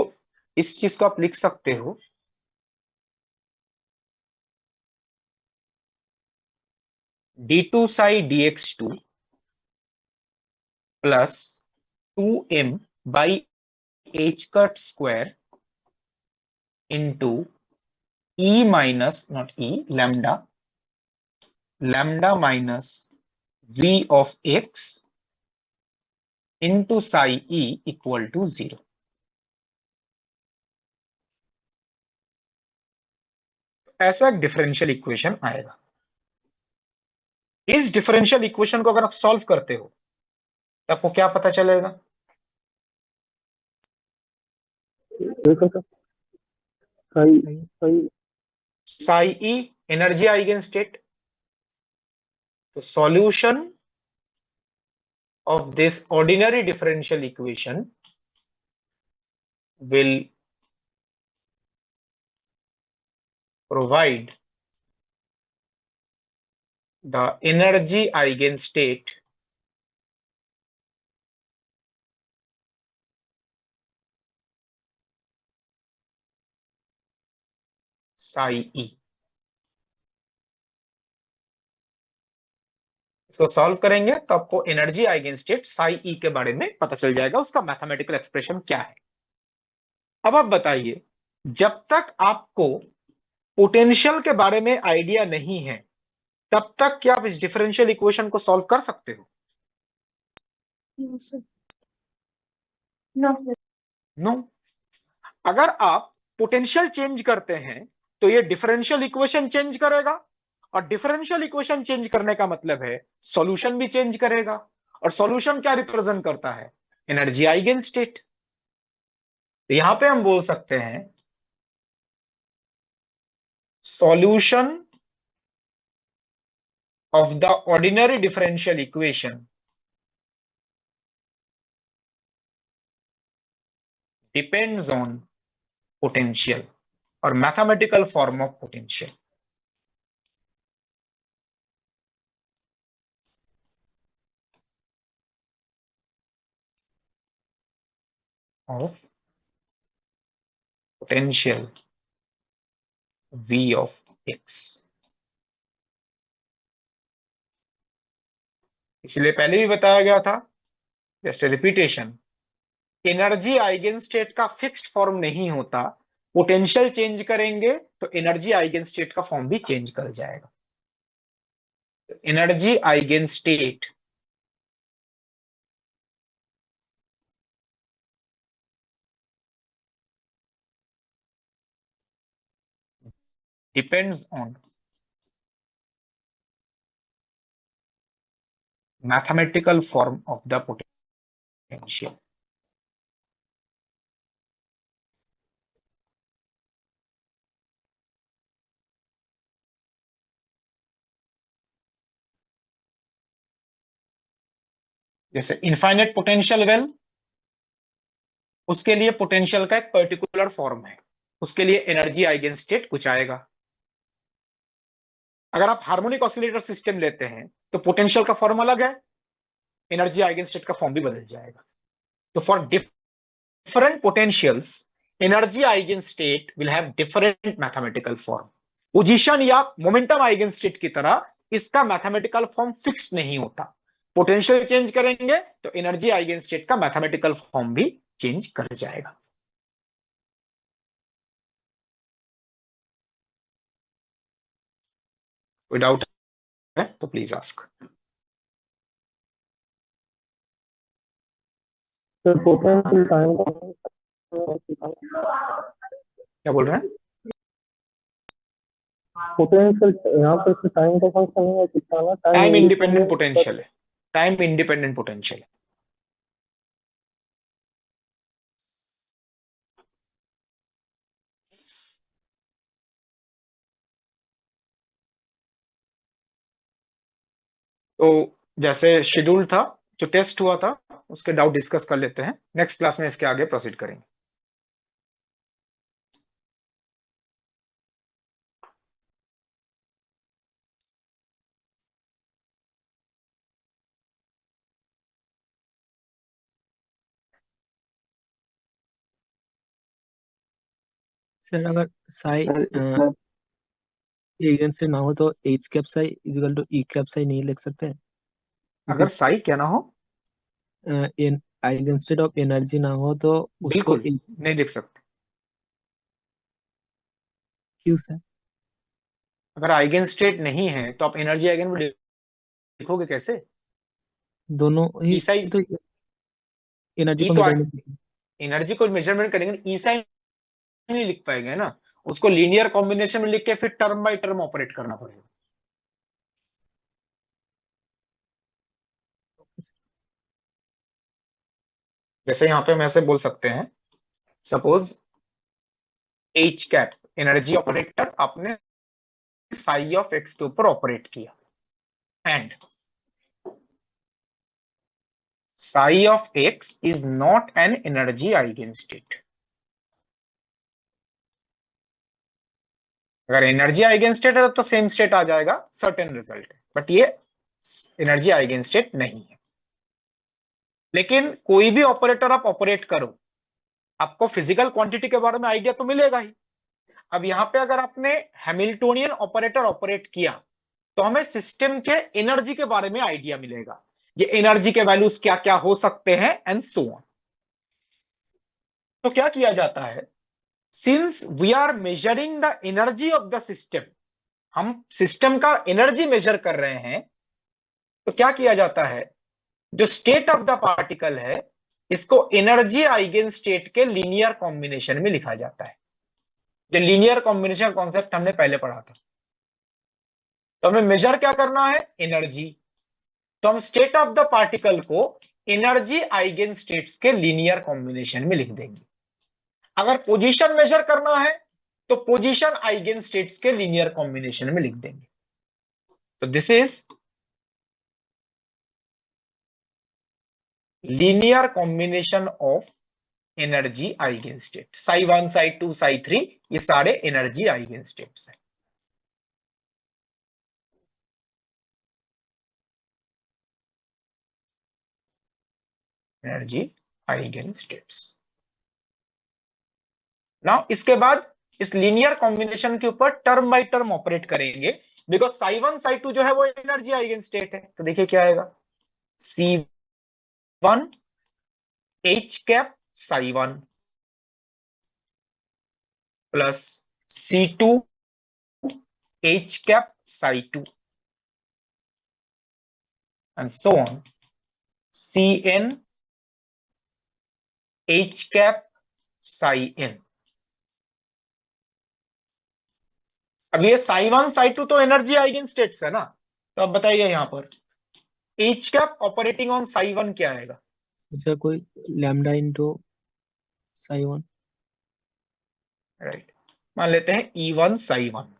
इस चीज को आप लिख सकते हो d2 psi dx2 plus 2m by H cut square into e minus naught e lambda, lambda minus v of x into psi e equal to 0। ऐसा एक डिफरेंशियल इक्वेशन आएगा। इस डिफरेंशियल इक्वेशन को अगर आप सॉल्व करते हो तो आपको क्या पता चलेगा? साई ई एनर्जी आइगन स्टेट। तो solution of this ordinary differential equation will provide the energy eigenstate psi e। इसको सॉल्व करेंगे तो आपको एनर्जी आइगेनस्टेट साई ई के बारे में पता चल जाएगा, उसका मैथमेटिकल एक्सप्रेशन क्या है। अब आप बताइए, जब तक आपको पोटेंशियल के बारे में आइडिया नहीं है तब तक क्या आप इस डिफरेंशियल इक्वेशन को सॉल्व कर सकते हो? नो। अगर आप पोटेंशियल चेंज करते हैं तो ये डिफरेंशियल इक्वेशन चेंज करेगा, और डिफरेंशियल इक्वेशन चेंज करने का मतलब है सॉल्यूशन भी चेंज करेगा। और सॉल्यूशन क्या रिप्रेजेंट करता है? Energy eigen state. तो यहां पे हम बोल सकते हैं solution of the ordinary differential equation depends on potential और mathematical form of potential. of potential v of x। इसलिए पहले भी बताया गया था, just repetition, energy eigen state का फिक्स्ड फॉर्म नहीं होता। पोटेंशियल चेंज करेंगे तो एनर्जी आइगन स्टेट का फॉर्म भी चेंज कर जाएगा। Energy eigen state depends on mathematical form of the potential। जैसे इनफाइनाइट पोटेंशियल वेल, उसके लिए पोटेंशियल का एक पर्टिकुलर फॉर्म है, उसके लिए एनर्जी आइगन स्टेट कुछ आएगा। अगर आप हार्मोनिक ऑसिलेटर सिस्टम लेते हैं तो पोटेंशियल का फॉर्म अलग है, एनर्जी आइगन स्टेट का फॉर्म भी बदल जाएगा। तो for different potentials energy eigenstate will have different mathematical form. Position या मोमेंटम आइगेनस्टेट की तरह इसका मैथमेटिकल फॉर्म फिक्स्ड नहीं होता. पोटेंशियल चेंज करेंगे तो एनर्जी आइगेनस्टेट का मैथमेटिकल फॉर्म भी चेंज कर जाएगा. कोई डाउट है तो please ask. Sir potential time का क्या बोल रहे हैं? पोटेंशियल यहाँ पर टाइम का फंक्शन है कितना ना टाइम इंडिपेंडेंट पोटेंशियल है. टाइम इंडिपेंडेंट पोटेंशियल है. तो जैसे शेड्यूल था, जो टेस्ट हुआ था, उसके डाउट डिस्कस कर लेते हैं. नेक्स्ट क्लास में इसके आगे प्रोसीड करेंगे. सर अगर साई सर इसका एगेन से ना हो तो H cap psi is equal to E cap psi नहीं लिख सकते हैं? अगर साई क्या ना हो, आइगेनस्टेट ऑफ एनर्जी ना हो तो उसको बिल्कुल नहीं लिख सकते. क्यों सर? अगर आइगेन स्टेट नहीं है तो आप एनर्जी आइगेन वैल्यू लिखोगे कैसे? दोनों ही ई साई तो एनर्जी ई को तो मेजरमेंट एनर्जी को मेजरमेंट करेंगे, ई साई नहीं लिख पाएंगे ना. उसको लीनियर कॉम्बिनेशन में लिख के फिर टर्म बाय टर्म ऑपरेट करना पड़ेगा. जैसे यहां पे हम ऐसे बोल सकते हैं, suppose H cap energy operator आपने साई ऑफ एक्स के ऊपर ऑपरेट किया, and Sai of x is not an energy eigen state. अगर एनर्जी आइगेन स्टेट है तो सेम स्टेट आ जाएगा, सर्टेन रिजल्ट है, बट ये एनर्जी आइगेन स्टेट नहीं है. लेकिन कोई भी ऑपरेटर आप ऑपरेट करो, आपको फिजिकल क्वांटिटी के बारे में आइडिया तो मिलेगा ही. अब यहां पे अगर आपने हैमिल्टोनियन ऑपरेटर ऑपरेट किया तो हमें सिस्टम के एनर्जी के बारे में आइडिया मिलेगा, ये एनर्जी के वैल्यूज क्या क्या हो सकते हैं एंड सो ऑन. तो क्या किया जाता है, since we are measuring the energy of the system, हम सिस्टम का एनर्जी मेजर कर रहे हैं, तो क्या किया जाता है, जो स्टेट ऑफ द पार्टिकल है इसको एनर्जी आइगेन स्टेट के लीनियर कॉम्बिनेशन में लिखा जाता है. जो लीनियर कॉम्बिनेशन कॉन्सेप्ट हमने पहले पढ़ा था. तो हमें मेजर क्या करना है, एनर्जी. तो हम स्टेट ऑफ द पार्टिकल को एनर्जी आइगेन स्टेट्स के लीनियर कॉम्बिनेशन में लिख देंगे. अगर पोजीशन मेजर करना है तो पोजीशन आइगेन स्टेट्स के लीनियर कॉम्बिनेशन में लिख देंगे. तो this is linear combination of energy eigen state. Sai 1 Sai 2 Sai 3 ये सारे एनर्जी आइगेन स्टेट्स हैं. Energy eigen states. नाउ इसके बाद इस लीनियर कॉम्बिनेशन के ऊपर टर्म बाय टर्म ऑपरेट करेंगे, बिकॉज साई 1 साई 2 जो है वो एनर्जी आइगेन स्टेट है. तो देखिए क्या आएगा, C1 H cap Sai 1 plus C2 H cap Sai 2 and so on, Cn H cap Sai n. अब ये साई 1 साई 2 तो एनर्जी आइगेन स्टेट्स है ना. तो अब बताइए यहां पर H cap operating on Sai 1 क्या आएगा? सर कोई लैम्डा इनटू साई 1. राइट, मान लेते हैं E1 Sai 1.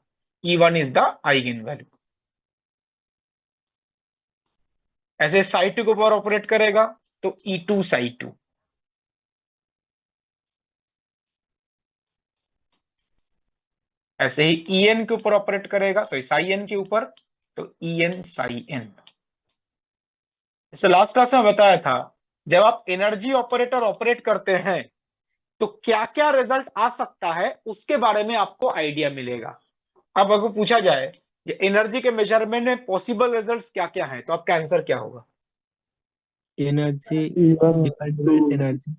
E1 is the eigen value. ऐसे साई 2 के ऊपर ऑपरेट करेगा तो E2 साई 2. ऐसे ही En के ऊपर ऑपरेट करेगा, सॉरी साई n के ऊपर, तो En साई n. इससे लास्ट क्लास में बताया था जब आप एनर्जी ऑपरेटर ऑपरेट करते हैं तो क्या क्या रिजल्ट आ सकता है उसके बारे में आपको आइडिया मिलेगा। अब अगर पूछा जाए एनर्जी के मेजरमेंट में पॉसिबल रिजल्ट्स क्या क्या हैं, तो आपका आंसर क्या होगा? Energy E1 divide to by energy.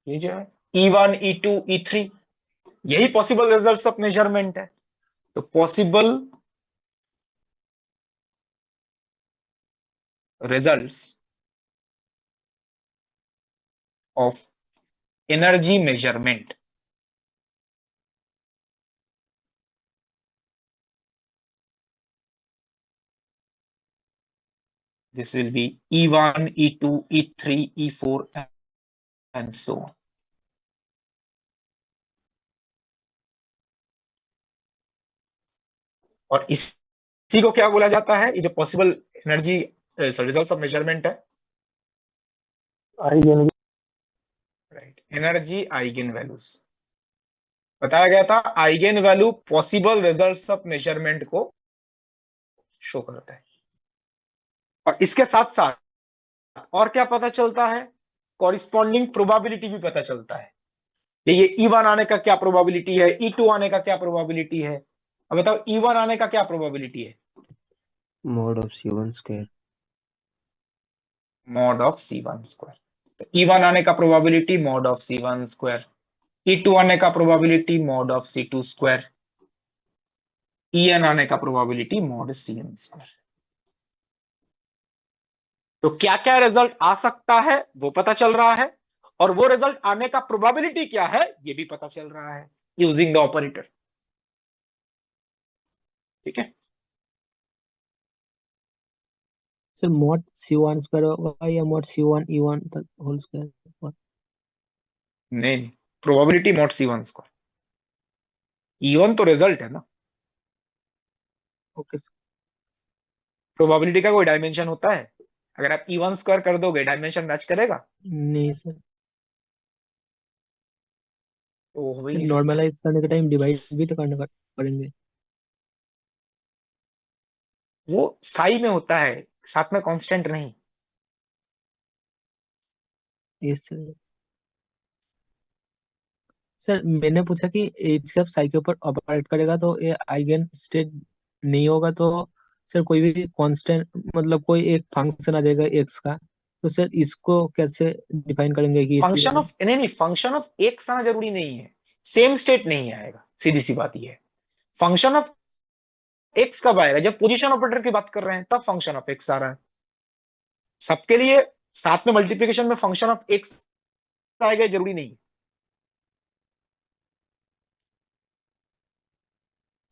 ये जो है E1 E2 E3, यही पॉसिबल रिजल्ट्स ऑफ मेजरमेंट है। तो possible results of energy measurement, this will be E1 E2 E3 E4 and so on. और इसी को क्या बोला जाता है, ये जो possible energy results of measurement है, eigen right, energy eigen values. बताया गया था eigen value possible results of measurement को शो करता है। और इसके साथ साथ और क्या पता चलता है, कॉरिस्पॉन्डिंग प्रोबेबिलिटी भी पता चलता है। ये E1 आने का क्या प्रोबेबिलिटी है, E2 आने का क्या प्रोबेबिलिटी है। अब बताओ E1 आने का क्या प्रोबेबिलिटी है? mod of C1 square। Mod of C1 square. तो E1 आने का probability mod of C1 square, E2 आने का probability mod of C2 square, En आने का प्रोबेबिलिटी मॉड Cn स्क्वायर। तो क्या क्या रिजल्ट आ सकता है वो पता चल रहा है, और वो रिजल्ट आने का प्रोबेबिलिटी क्या है ये भी पता चल रहा है यूजिंग द ऑपरेटर। ठीक है, सर mod C1 स्क्वायर होगा या mod C1 E1 तक होल स्क्वायर? नहीं, probability mod C1 square. E1 तो रिजल्ट है ना, ओके सर। प्रोबेबिलिटी का कोई डायमेंशन होता है? अगर आप E1 स्क्वायर कर दोगे डायमेंशन मैच करेगा? नहीं सर, तो हो ही नहीं सकता। नॉर्मलाइज करने के टाइम डिवाइड भी तो करना पड़ेंगे। वो साई में होता है, साथ में कांस्टेंट नहीं। Yes sir. सर मैंने पूछा कि एच कब साई के ऊपर ऑपरेट करेगा तो ये आइगन स्टेट नहीं होगा, तो सर कोई भी कांस्टेंट मतलब कोई एक फंक्शन आ जाएगा एक्स का, तो सर इसको कैसे डिफाइन करेंगे कि इसी फंक्शन ऑफ नहीं, फंक्शन ऑफ एक्स आना जरूरी नहीं है, सेम स्टेट नहीं आएगा, सीधी सी बात ये है। फंक्शन ऑफ एक्स कब आएगा, जब पोजीशन ऑपरेटर की बात कर रहे हैं तब फंक्शन ऑफ एक्स आ रहा है। सबके लिए साथ में मल्टीप्लिकेशन में फंक्शन ऑफ एक्स आएगा जरूरी नहीं।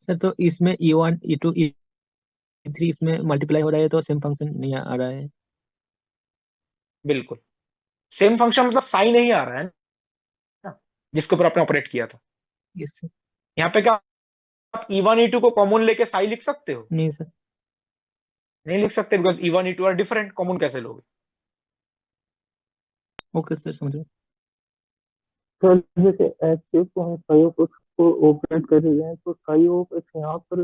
सर तो इसमें E1 E2 E3 इसमें मल्टीप्लाई हो रहा है तो सेम फंक्शन नहीं आ रहा है। बिल्कुल सेम फंक्शन मतलब साइन नहीं आ रहा है ना, जिसके ऊपर आपने ऑपरेट किया था। Yes sir. यहाँ पे क्या आप E1 E2 को कॉमन लेके साई लिख सकते हो? नहीं सर। नहीं लिख सकते, because E1 E2 are different, common कैसे लोगे? ओके सर, समझ गया। सर जैसे एच क्यूब को हम साई ऑफ एक्स को ऑपरेट कर रहे हैं, तो साई ऑफ एक्स यहाँ पर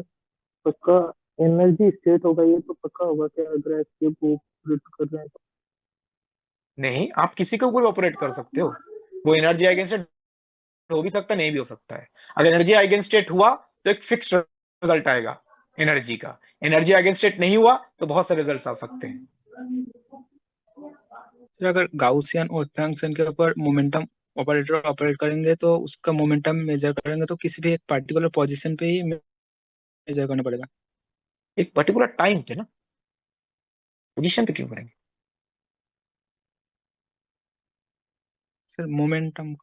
पक्का एनर्जी स्टेट होगा, ये तो पक्का होगा क्या अगर एच क्यूब को ऑपरेट कर रहे हैं तो? नहीं, आप किसी के ऊपर ऑपरेट कर सकते हो, वो एनर्जी अगेंस्ट हो भी सकता है, नहीं भी हो सकता है। अगर एनर्जी आइगन स्टेट हुआ तो एक फिक्स रिजल्ट आएगा एनर्जी का, एनर्जी आइगन स्टेट नहीं हुआ तो बहुत सारे रिजल्ट्स आ सकते हैं। सर अगर गाउसियन और फंक्शन के ऊपर मोमेंटम ऑपरेटर ऑपरेट करेंगे तो उसका मोमेंटम मेजर करेंगे तो किसी भी एक पर्टिकुलर पोजीशन पे ही मेजर करना पड़ेगा। एक पर्टिकुलर टाइम पे ना, पोजीशन पे क्यों करेंगे? Sir momentum.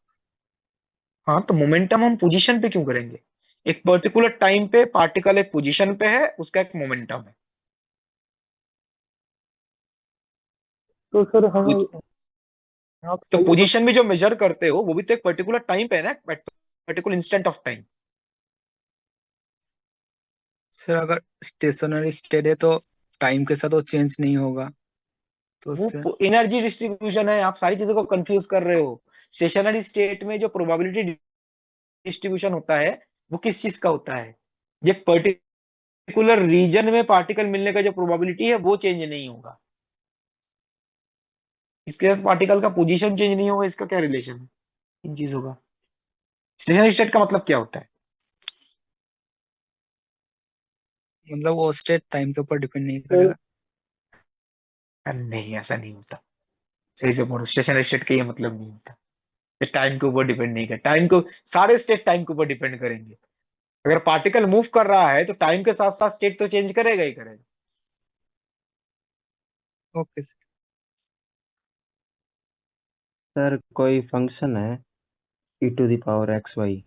हाँ, तो मोमेंटम हम पोजीशन पे क्यों करेंगे? एक पर्टिकुलर टाइम पे पार्टिकल एक पोजीशन पे है, उसका एक मोमेंटम है। तो सर हम कुछ- यहाँ तो पे पोजीशन भी जो मेजर करते हो वो भी तो एक पर्टिकुलर टाइम पे है ना, particular instant of time. Sir अगर स्टेशनरी स्टेट है तो टाइम के साथ वो चेंज नहीं होगा, तो उससे वो एनर्जी डिस्ट्रीब्यूशन है, आप सारी चीजों को कंफ्यूज कर रहे हो। स्टेशनरी स्टेट में जो प्रोबेबिलिटी डिस्ट्रीब्यूशन होता है वो किस चीज का होता है, ये पर्टिकुलर रीजन में पार्टिकल मिलने का जो प्रोबेबिलिटी है वो चेंज नहीं होगा। इसके साथ पार्टिकल का पोजीशन चेंज नहीं होगा, इसका क्या रिलेशन है इन चीजों का? स्टेशनरी स्टेट का मतलब क्या होता है? मतलब वो स्टेट टाइम के ऊपर डिपेंड नहीं सर करेगा। अरे नहीं, ऐसा नहीं होता। सही से पढ़ो, स्टेशनरी स्टेट का ये मतलब नहीं होता। टाइम के ऊपर डिपेंड नहीं कर, टाइम को सारे स्टेट टाइम के ऊपर डिपेंड करेंगे। अगर पार्टिकल मूव कर रहा है तो टाइम के साथ साथ स्टेट तो चेंज करेगा ही करेगा। Okay sir. सर कोई फंक्शन है e⁻x y,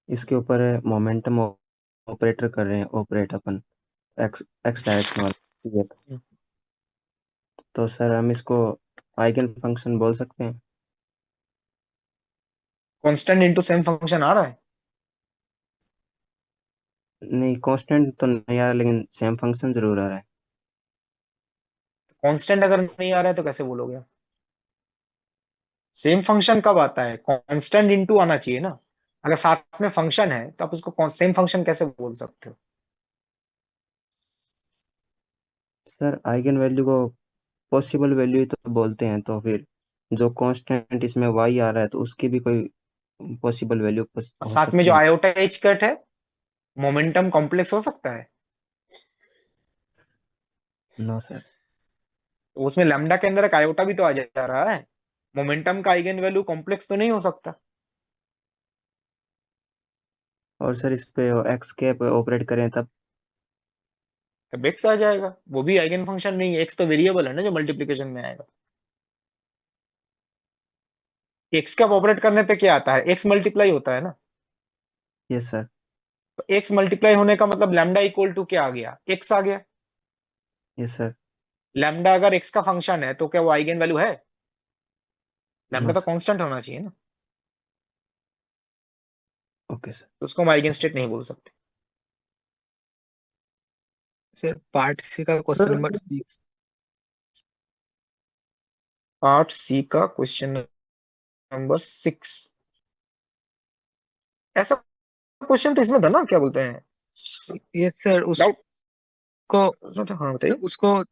इसके ऊपर मोमेंटम ऑपरेटर कर रहे हैं, ऑपरेट अपन एक्स एक्स डायरेक्शन वाला ये। तो सर हम इसको आइगन फंक्शन बोल सकते हैं? कांस्टेंट इनटू सेम फंक्शन आ रहा है। नहीं, कांस्टेंट तो नहीं आ रहा, लेकिन सेम फंक्शन जरूर आ रहा है। कांस्टेंट अगर नहीं आ रहा है तो कैसे बोलोगे आप? सेम फंक्शन कब आता है? कांस्टेंट इनटू आना चाहिए ना। अगर साथ में फंक्शन है तो आप उसको सेम फंक्शन कैसे बोल सकते हो? सर आइगन वैल्यू को पॉसिबल वैल्यू ही तो बोलते हैं, तो फिर जो कांस्टेंट इसमें y आ रहा है तो उसकी भी कोई पॉसिबल वैल्यू और हो साथ में सकती जो है। आयोटा एच कट है, मोमेंटम कॉम्प्लेक्स हो सकता है। No sir. तो उसमें लैम्डा के अंदर एक आयोटा भी तो आ जा रहा है। मोमेंटम का आइगन वैल्यू कॉम्प्लेक्स तो नहीं हो सकता। और सर इस पे एक्स के पे ऑपरेट करें तब? तब एक्स आ जाएगा, वो भी आइगन फंक्शन नहीं है, एक्स तो वेरिएबल है ना जो मल्टीप्लीकेशन में आएगा। एक्स का ऑपरेट करने पे क्या आता है? एक्स मल्टीप्लाई होता है ना। Yes sir. तो एक्स मल्टीप्लाई होने का मतलब लैम्डा इक्वल टू क्या आ गया? एक्स आ गया। Yes sir. लैम्डा अगर एक्स का फंक्शन है तो क्या वो आइगन वैल्यू है? लैम्डा नो तो सर। कांस्टेंट होना चाहिए ना। Okay sir. तो उसको हम आइगन स्टेट नहीं बोल सकते। सर पार्ट सी का question sir number 6। Part C का क्वेश्चन नंबर 6। ऐसा क्वेश्चन तो इसमें था ना, क्या बोलते हैं? Yes sir. डाउट। उसको हाँ बताइए। उसको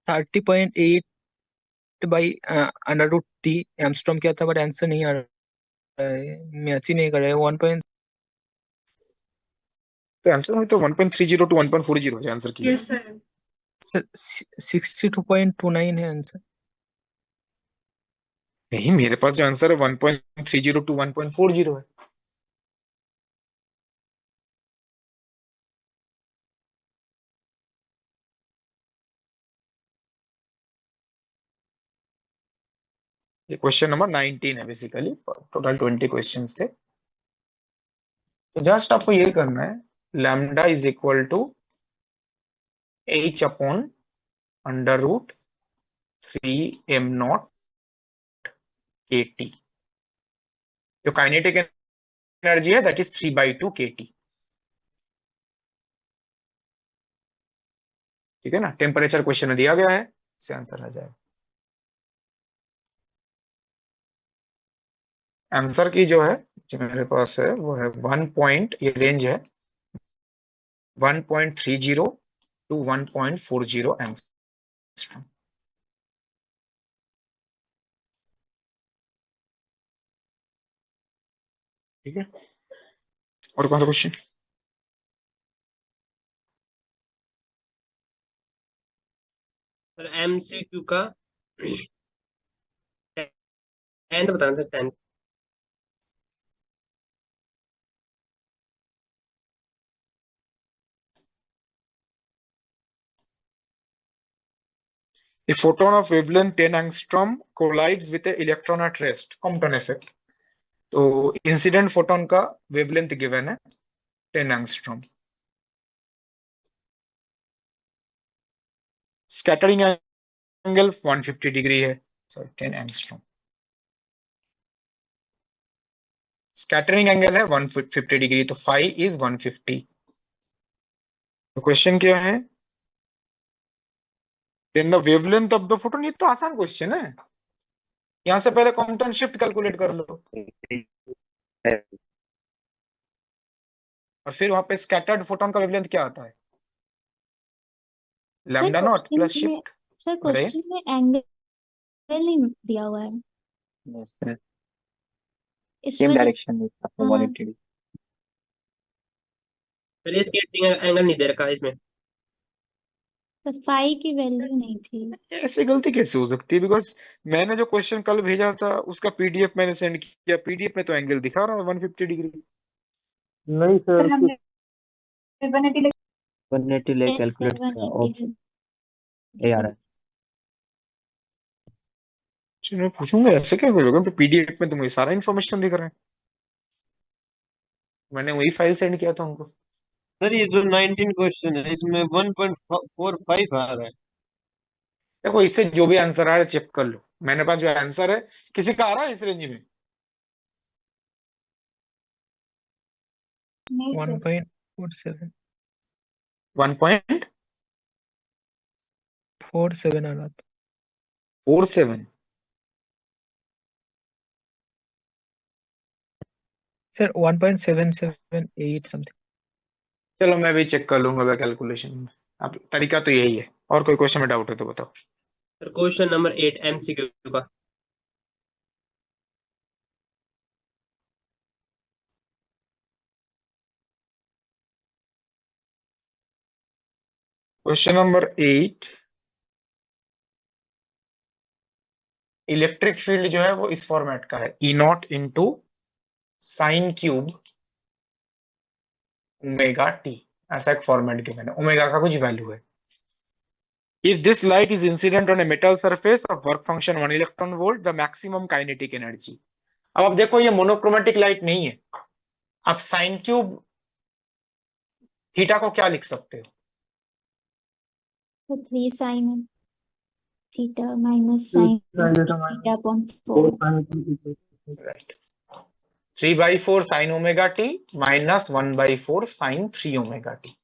30.8 बाई अंडर रूट टी एमस्ट्रॉम किया था, बट आंसर नहीं आ रहा है, मैच ही नहीं कर रहा है। 1. तो आंसर में तो 1.30 टू 1.40 है आंसर की। Yes sir. सर 62.29 है आंसर। नहीं, मेरे पास जो आंसर है 1.30 टू 1.40 है। ये क्वेश्चन नंबर 19 है बेसिकली, टोटल 20 क्वेश्चंस थे। तो जस्ट आपको ये करना है, lambda is equal to h upon under root 3m0 kt। जो काइनेटिक एनर्जी है दैट इज 3/2 kt। ठीक है ना, टेम्परेचर क्वेश्चन में दिया गया है, इससे आंसर आ जाएगा। आंसर की जो है, जो मेरे पास है वो है 1 पॉइंट, ये रेंज है 1.30 टू 1.40 एंगस्ट्रॉम। ठीक है, और कौन सा क्वेश्चन? सर MCQ का 10th बताना sir, 10th। A photon of wavelength 10 angstrom collides with a electron at rest, Compton effect। तो इंसिडेंट फोटोन का वेवलेंथ गिवन है 10 एंगस्ट्रॉम। स्कैटरिंग एंगल 150 डिग्री है, सॉरी 10 एंगस्ट्रॉम। स्कैटरिंग एंगल है 150 degree, तो phi is 150। तो question क्या है? In the wavelength of the photon. ये तो आसान क्वेश्चन है, यहां से पहले कॉम्पटन शिफ्ट कैलकुलेट कर लो और फिर वहां पे स्कैटर्ड फोटोन का वेवलेंथ क्या आता है? Sir lambda naught question plus में शिफ्ट। सर बताइए। क्वेश्चन में एंगल नहीं दिया हुआ है यस सर, इस सेम वजह से डायरेक्शन है आपको हाँ 180 सर इसके एंगल नहीं दे रखा इसमें। सर फाई की वैल्यू नहीं थी। ऐसे गलती कैसे हो सकती है? बिकॉज मैंने जो क्वेश्चन कल भेजा था उसका पीडीएफ मैंने सेंड किया, पीडीएफ में तो एंगल दिखा रहा है 150 डिग्री। नहीं सर, सर हमने 180 180 ले यस सर कैलकुलेट किया, 180 ऑप्शन ए आ रहा है। चलो मैं पूछूंगा ऐसे क्या बोलोगे, तो पीडीएफ में तो मुझे सारा इन्फॉर्मेशन दिख रहा है, मैंने वही फाइल सेंड किया था उनको। सर ये जो 19 क्वेश्चन है इसमें 1.45 आ रहा है। देखो इससे जो भी आंसर आ रहा है चेक कर लो, मेरे पास जो आंसर है, किसी का आ रहा है इस रेंज में? नहीं सर 1.47 1.47 आ रहा था। Sir 1.778 something. चलो मैं भी चेक कर लूंगा कैलकुलेशन में। अब तरीका तो यही है, और कोई क्वेश्चन में डाउट है तो बताओ। सर क्वेश्चन नंबर 8 MCQ का। क्वेश्चन नंबर 8, इलेक्ट्रिक फील्ड जो है वो इस फॉर्मेट का है, E naught into sine cube omega t, ऐसा एक फॉर्मेट गिवन है, ओमेगा का कुछ वैल्यू है। If this light is incident on a metal surface of work function 1 electron volt, the maximum kinetic energy। अब आप देखो ये मोनोक्रोमेटिक लाइट नहीं है, आप साइन क्यूब थीटा को क्या लिख सकते हो? तो 3 sine theta minus sine theta upon 4 right, 3/4 sine omega T minus 1/4 sine 3 omega T.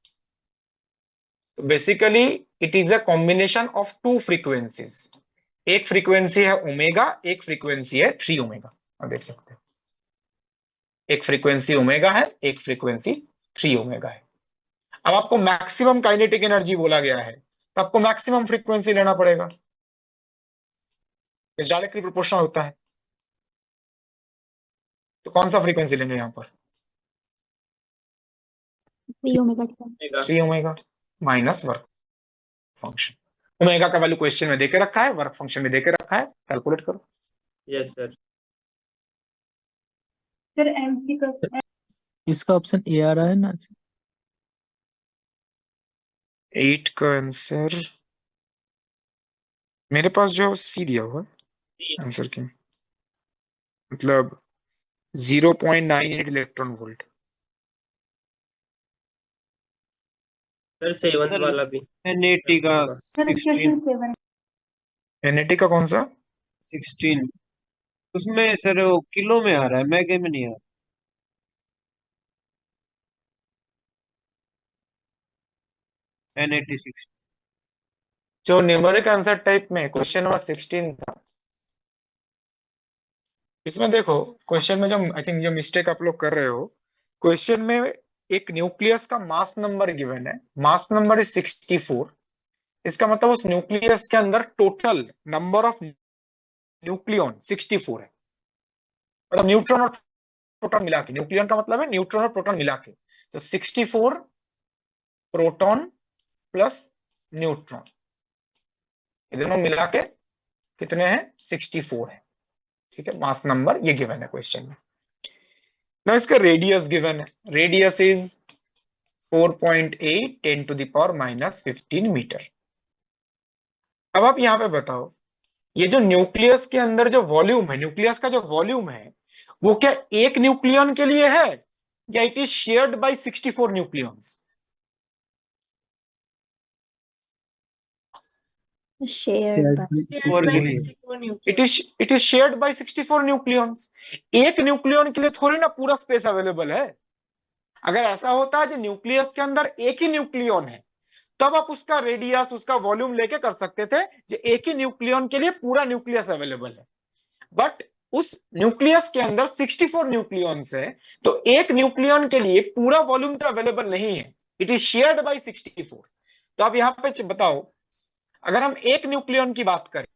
Basically it is a combination of two frequencies, एक फ्रीक्वेंसी है ओमेगा, एक फ्रीक्वेंसी है 3 ओमेगा। आप देख सकते हैं एक फ्रीक्वेंसी ओमेगा है, एक फ्रीक्वेंसी 3 ओमेगा है। अब आपको मैक्सिमम काइनेटिक एनर्जी बोला गया है, तो आपको मैक्सिमम फ्रीक्वेंसी लेना पड़ेगा, इस डायरेक्टली प्रोपोर्शनल होता है। तो कौन सा फ्रीक्वेंसी लेंगे यहाँ पर? 3 omega 3 omega minus work function. Omega का वैल्यू क्वेश्चन में देके रखा है, वर्क फंक्शन में देके रखा है, कैलकुलेट करो। Yes sir. सर MC का इसका ऑप्शन ए आ रहा है ना। 8 का आंसर मेरे पास जो सी दिया हुआ है आंसर के, मतलब 0.98 इलेक्ट्रॉन वोल्ट। सर 7 वाला भी NAT का सर 16 7 एनएटी का कौन सा? 16 उसमें सर वो किलो में आ रहा है, मैगे में नहीं आ रहा। NAT 16 जो न्यूमेरिक आंसर टाइप में क्वेश्चन नंबर 16 था, इसमें देखो क्वेश्चन में जो आई थिंक जो मिस्टेक आप लोग कर रहे हो, क्वेश्चन में एक न्यूक्लियस का मास नंबर गिवन है, मास नंबर इज 64। इसका मतलब उस न्यूक्लियस के अंदर टोटल नंबर ऑफ न्यूक्लियन 64 है, मतलब न्यूट्रॉन और प्रोटॉन मिला के, न्यूक्लियन का मतलब है न्यूट्रॉन और प्रोटॉन मिला के, तो 64 प्रोटॉन प्लस न्यूट्रॉन, ये दोनों मिला के कितने हैं? 64 है। ठीक है, मास नंबर ये गिवन है क्वेश्चन में। ना इसका रेडियस गिवन है, radius is 4.8 10 to the power minus 15 metre. अब आप यहां पे बताओ, ये जो न्यूक्लियस के अंदर जो वॉल्यूम है, न्यूक्लियस का जो वॉल्यूम है, वो क्या एक न्यूक्लियन के लिए है या it is shared by 64 nucleons? Shared by it is shared by 64 nucleons. एक न्यूक्लियन के लिए थोड़ी ना पूरा स्पेस अवेलेबल है। अगर ऐसा होता है जो न्यूक्लियस के अंदर एक ही न्यूक्लियन है, तब आप उसका रेडियस, उसका वॉल्यूम लेके कर सकते थे, जो एक ही न्यूक्लियन के लिए पूरा न्यूक्लियस अवेलेबल है। बट उस न्यूक्लियस के अंदर 64 न्यूक्लियंस है, तो एक न्यूक्लियन के लिए पूरा वॉल्यूम तो अवेलेबल नहीं है, इट इज शेयर्ड बाय 64। तो आप यहां पे बताओ, अगर हम एक न्यूक्लियन की बात करें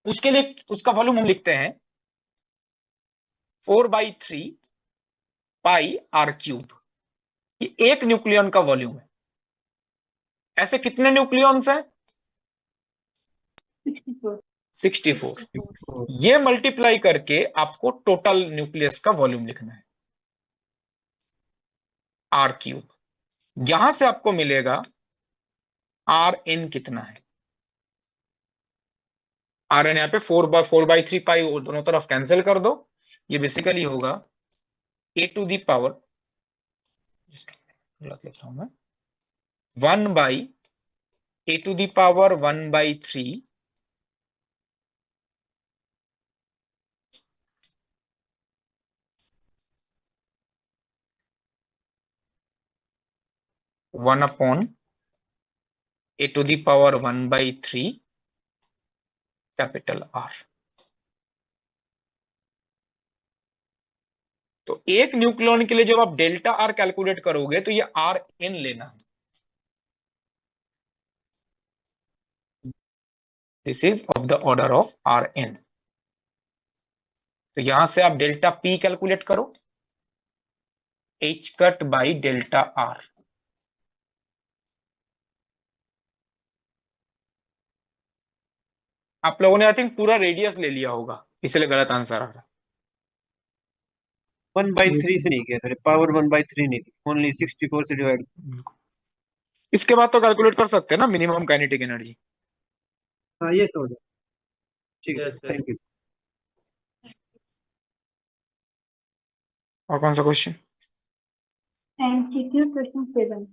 उसके लिए उसका वॉल्यूम हम लिखते हैं 4/3 पाई आर क्यूब। ये एक न्यूक्लियन का वॉल्यूम है। ऐसे कितने न्यूक्लियॉन्स हैं? 64। ये मल्टीप्लाई करके आपको टोटल न्यूक्लियस का वॉल्यूम लिखना है आर क्यूब। यहां से आपको मिलेगा आर एन कितना है। आर एन यहाँ पे 4/3 पाई दोनों तरफ कैंसिल कर दो। ये बेसिकली होगा ए टू दी पावर, गलत लिख रहा हूं मैं, 1/(A⁻⁴) one upon A⁻⁴ capital R. तो एक न्यूक्लियन के लिए जब आप डेल्टा आर कैलकुलेट करोगे तो ये आर एन लेना है। This is of the order of R N. तो यहां से आप डेल्टा पी कैलकुलेट करो, H cut by delta R. आप लोगों ने आई थिंक पूरा रेडियस ले लिया होगा, इसलिए गलत आंसर आ रहा है। 1/3 से नहीं किया सर, पावर 1/3 नहीं, ओनली 64 से डिवाइड। इसके बाद तो कैलकुलेट कर सकते हैं ना मिनिमम काइनेटिक एनर्जी। हाँ ये तो हो जाए। ठीक है, यस सर। Thank you. और कौन सा question? MCQ question 7।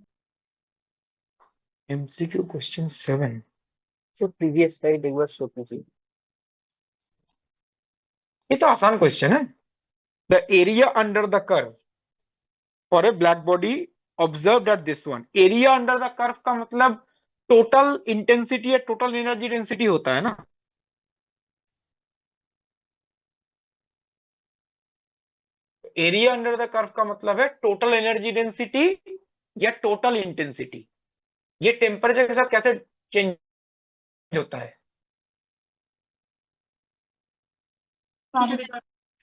MCQ question 7। So previous slide एक बार शो कीजिए। ये तो आसान क्वेश्चन है। The area under the curve for a black body observed at this one. Area under the curve का मतलब टोटल इंटेंसिटी या टोटल एनर्जी डेंसिटी होता है ना। एरिया अंडर द कर्व का मतलब है टोटल एनर्जी डेंसिटी या टोटल इंटेंसिटी। ये टेम्परेचर के साथ कैसे चेंज होता है?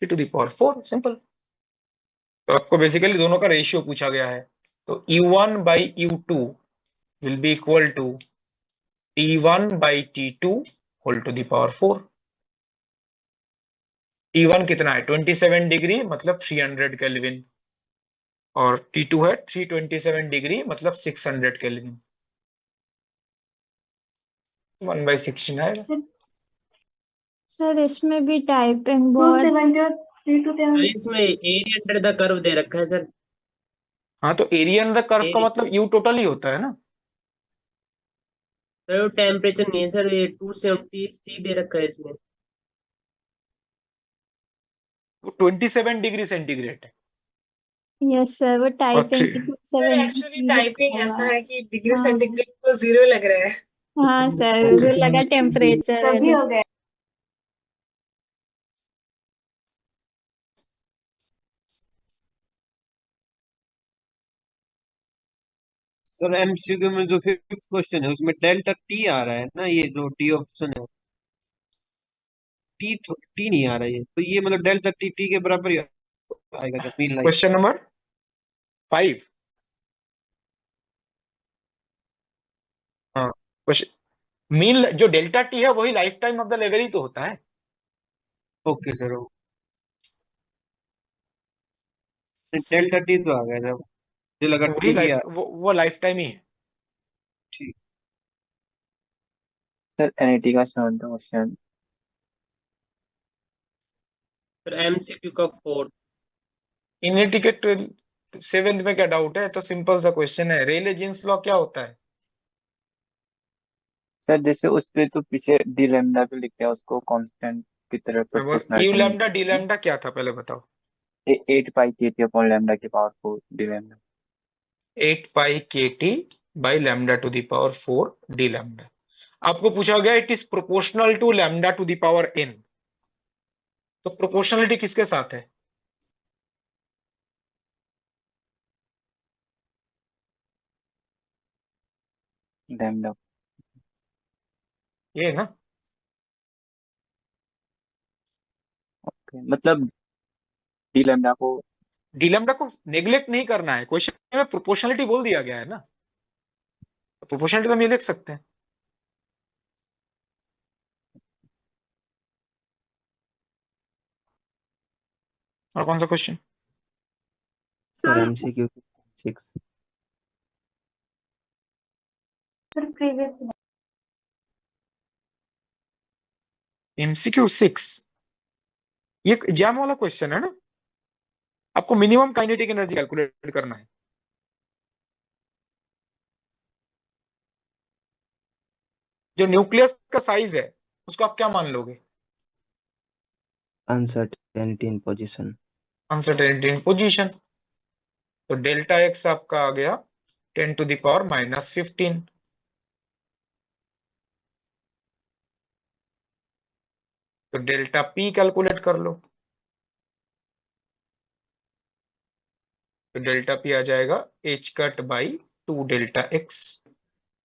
T⁴ simple. तो आपको बेसिकली दोनों का रेशियो पूछा गया है। तो U1/U2 will be equal to T1/T2 whole to the power 4। T1 कितना है 27 डिग्री मतलब 300 केल्विन, और T2 है 327 डिग्री मतलब 600 केल्विन। 1/16 आएगा। सर इसमें भी टाइपिंग बहुत 270 और 327। इसमें एरिया अंडर द कर्व दे रखा है सर। हाँ तो एरिया अंडर द कर्व का मतलब U टोटल ही होता है ना। सर टेम्परेचर नहीं है सर, ये 270 दे रखा है इसमें। वो 27 डिग्री सेंटीग्रेड है। यस सर, वो और टाइपिंग सर एक्चुअली टाइपिंग ऐसा है कि डिग्री हाँ सेंटीग्रेड को 0 लग रहा है। हाँ सर, मुझे लगा टेम्परेचर तभी हो गया। सर एमसीक्यू में जो फिफ्थ क्वेश्चन है उसमें डेल्टा टी आ रहा है ना, ये जो डी ऑप्शन है, टी टी नहीं आ रहा है, तो ये मतलब डेल्टा टी टी के बराबर ही आएगा जब मीन लाइन। Question number 5। हाँ मीन जो डेल्टा टी है वही lifetime of the level ही तो होता है। ओके सर, डेल्टा टी तो आ गया जब मुझे लगा वही टी लाइफ आ। वो लाइफ टाइम ही है। ठीक। सर एनईटी का 7th क्वेश्चन। सर MCQ का 4। इन्हीं टिकट 7th में क्या डाउट है? तो सिंपल सा क्वेश्चन है, रेले जीन्स लॉ क्या होता है? सर जैसे उस पे तो पीछे डी लैम्डा पे लिखते हैं, उसको कांस्टेंट की तरह यू प्रोपोर्शनलिटी में लैम्डा डी लैम्डा क्या था पहले बताओ? 8 pi k t upon lambda की power 4 d lambda. 8π/λ⁴ d lambda. आपको पूछा गया it is proportional to lambda to the power n। तो प्रोपोर्शनलिटी किसके साथ है? लैम्डा। ये है ना। मतलब डी लैम्डा को डी लैम्डा को नेग्लेक्ट नहीं करना है, क्वेश्चन में प्रोपोर्शनलिटी बोल दिया गया है ना, प्रोपोर्शनलिटी तो हम ये लिख सकते हैं। और कौन सा question? Sir MCQ 6। Sir previous MCQ 6 ये जैम वाला क्वेश्चन है ना, आपको मिनिमम काइनेटिक एनर्जी कैलकुलेट करना है। जो न्यूक्लियस का साइज है उसको आप क्या मान लोगे? अनसर्टेनिटी इन पोजीशन। अनसर्टेनिटी इन पोजीशन। तो डेल्टा एक्स आपका आ गया 10⁻⁻15। तो डेल्टा पी कैलकुलेट कर लो। तो डेल्टा पी आ जाएगा h cut by 2 delta x.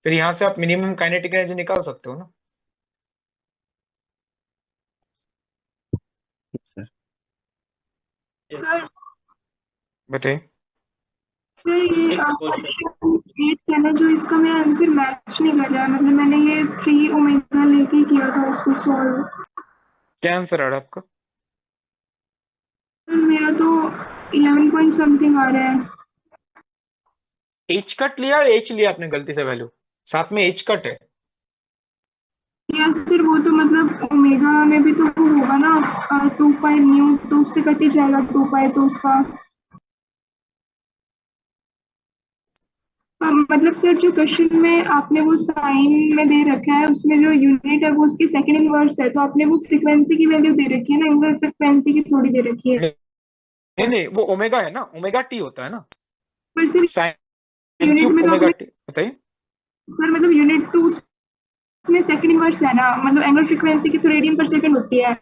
फिर यहां से आप मिनिमम काइनेटिक एनर्जी निकाल सकते हो ना। सर बताइए। सर ये ऑप्शन 8 है ना, जो इसका मेरा आंसर मैच नहीं कर रहा है, मतलब मैंने ये 3 ओमेगा लेके किया था उसको सॉल्व। क्या आंसर आ रहा है आपका? सर मेरा तो 11 पॉइंट समथिंग आ रहा है। h कट लिया, h लिया आपने गलती से वैल्यू, साथ में h कट है। या सर वो तो मतलब ओमेगा में भी तो वो होगा ना 2 पाई न्यू, तो उससे कट ही जाएगा 2 पाई, तो उसका मतलब सर जो क्वेश्चन में आपने वो साइन में दे रखा है उसमें जो यूनिट है वो उसकी सेकंड इनवर्स है, तो आपने वो फ्रीक्वेंसी की वैल्यू दे रखी है ना, एंगुलर फ्रीक्वेंसी की थोड़ी दे रखी है। नहीं नहीं, वो ओमेगा है ना, ओमेगा टी होता है ना, पर सर साइन यूनिट क्यूब में तो ओमेगा आपने टी। बताइए। सर मतलब यूनिट तो उसमें सेकंड इनवर्स है ना, मतलब एंगुलर फ्रीक्वेंसी की तो रेडियन पर सेकंड होती है।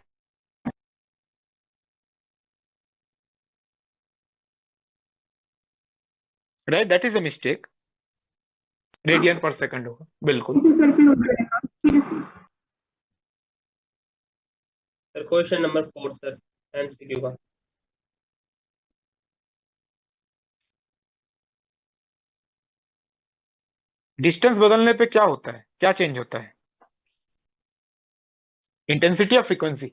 Right, that is a mistake, radian पर सेकंड होगा बिल्कुल। तो सर फिर हो जाएगा, ठीक है sir. Sir question number 4 sir MCQ का। डिस्टेंस बदलने पे क्या होता है, क्या चेंज होता है? इंटेंसिटी या फ्रीक्वेंसी?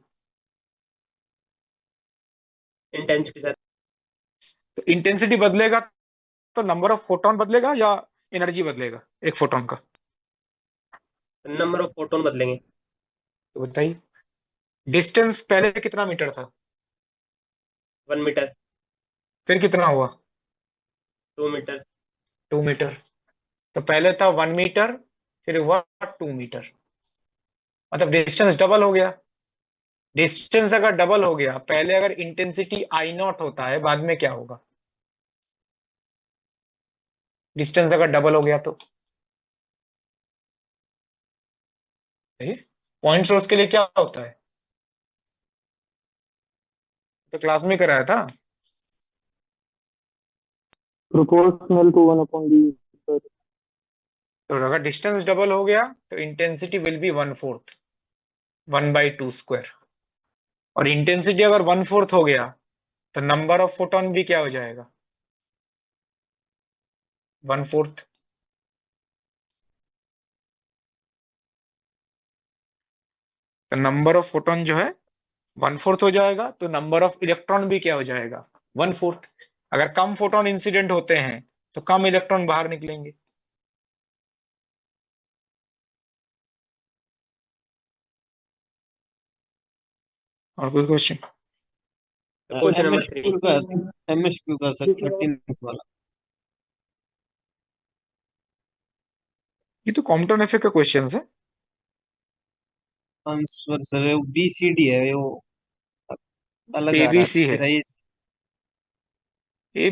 Intensity sir. तो इंटेंसिटी बदलेगा तो नंबर ऑफ फोटोन बदलेगा या एनर्जी बदलेगा एक फोटोन का? नंबर ऑफ फोटोन बदलेंगे। तो बताइए, डिस्टेंस पहले कितना मीटर था? 1 मीटर। फिर कितना हुआ? 2 मीटर। 2 मीटर। तो पहले था 1 मीटर, फिर हुआ 2 मीटर, मतलब डिस्टेंस डबल हो गया। डिस्टेंस अगर डबल हो गया, पहले अगर इंटेंसिटी आई नॉट होता है, बाद में क्या होगा? डिस्टेंस अगर डबल हो गया तो पॉइंट सोर्स के लिए क्या होता है? तो क्लास में कराया था। Proportional to 1/d sir. तो अगर डिस्टेंस डबल हो गया तो इंटेंसिटी विल बी 1/4, 1/2 स्क्वायर। और इंटेंसिटी अगर 1/4 हो गया तो नंबर ऑफ फोटोन भी क्या हो जाएगा? 1/4। तो नंबर ऑफ फोटोन जो है 1/4 हो जाएगा, तो नंबर ऑफ इलेक्ट्रॉन भी क्या हो जाएगा? 1/4। अगर कम फोटोन इंसिडेंट होते हैं तो कम इलेक्ट्रॉन बाहर निकलेंगे। और कोई क्वेश्चन? क्वेश्चन नंबर 3 एमएसक्यू का सर 13 वाला। ये तो कॉम्पटन इफेक्ट का क्वेश्चन है। आंसर सर बीसीडी है वो, अलग आ रहा एबीसी है। है। ए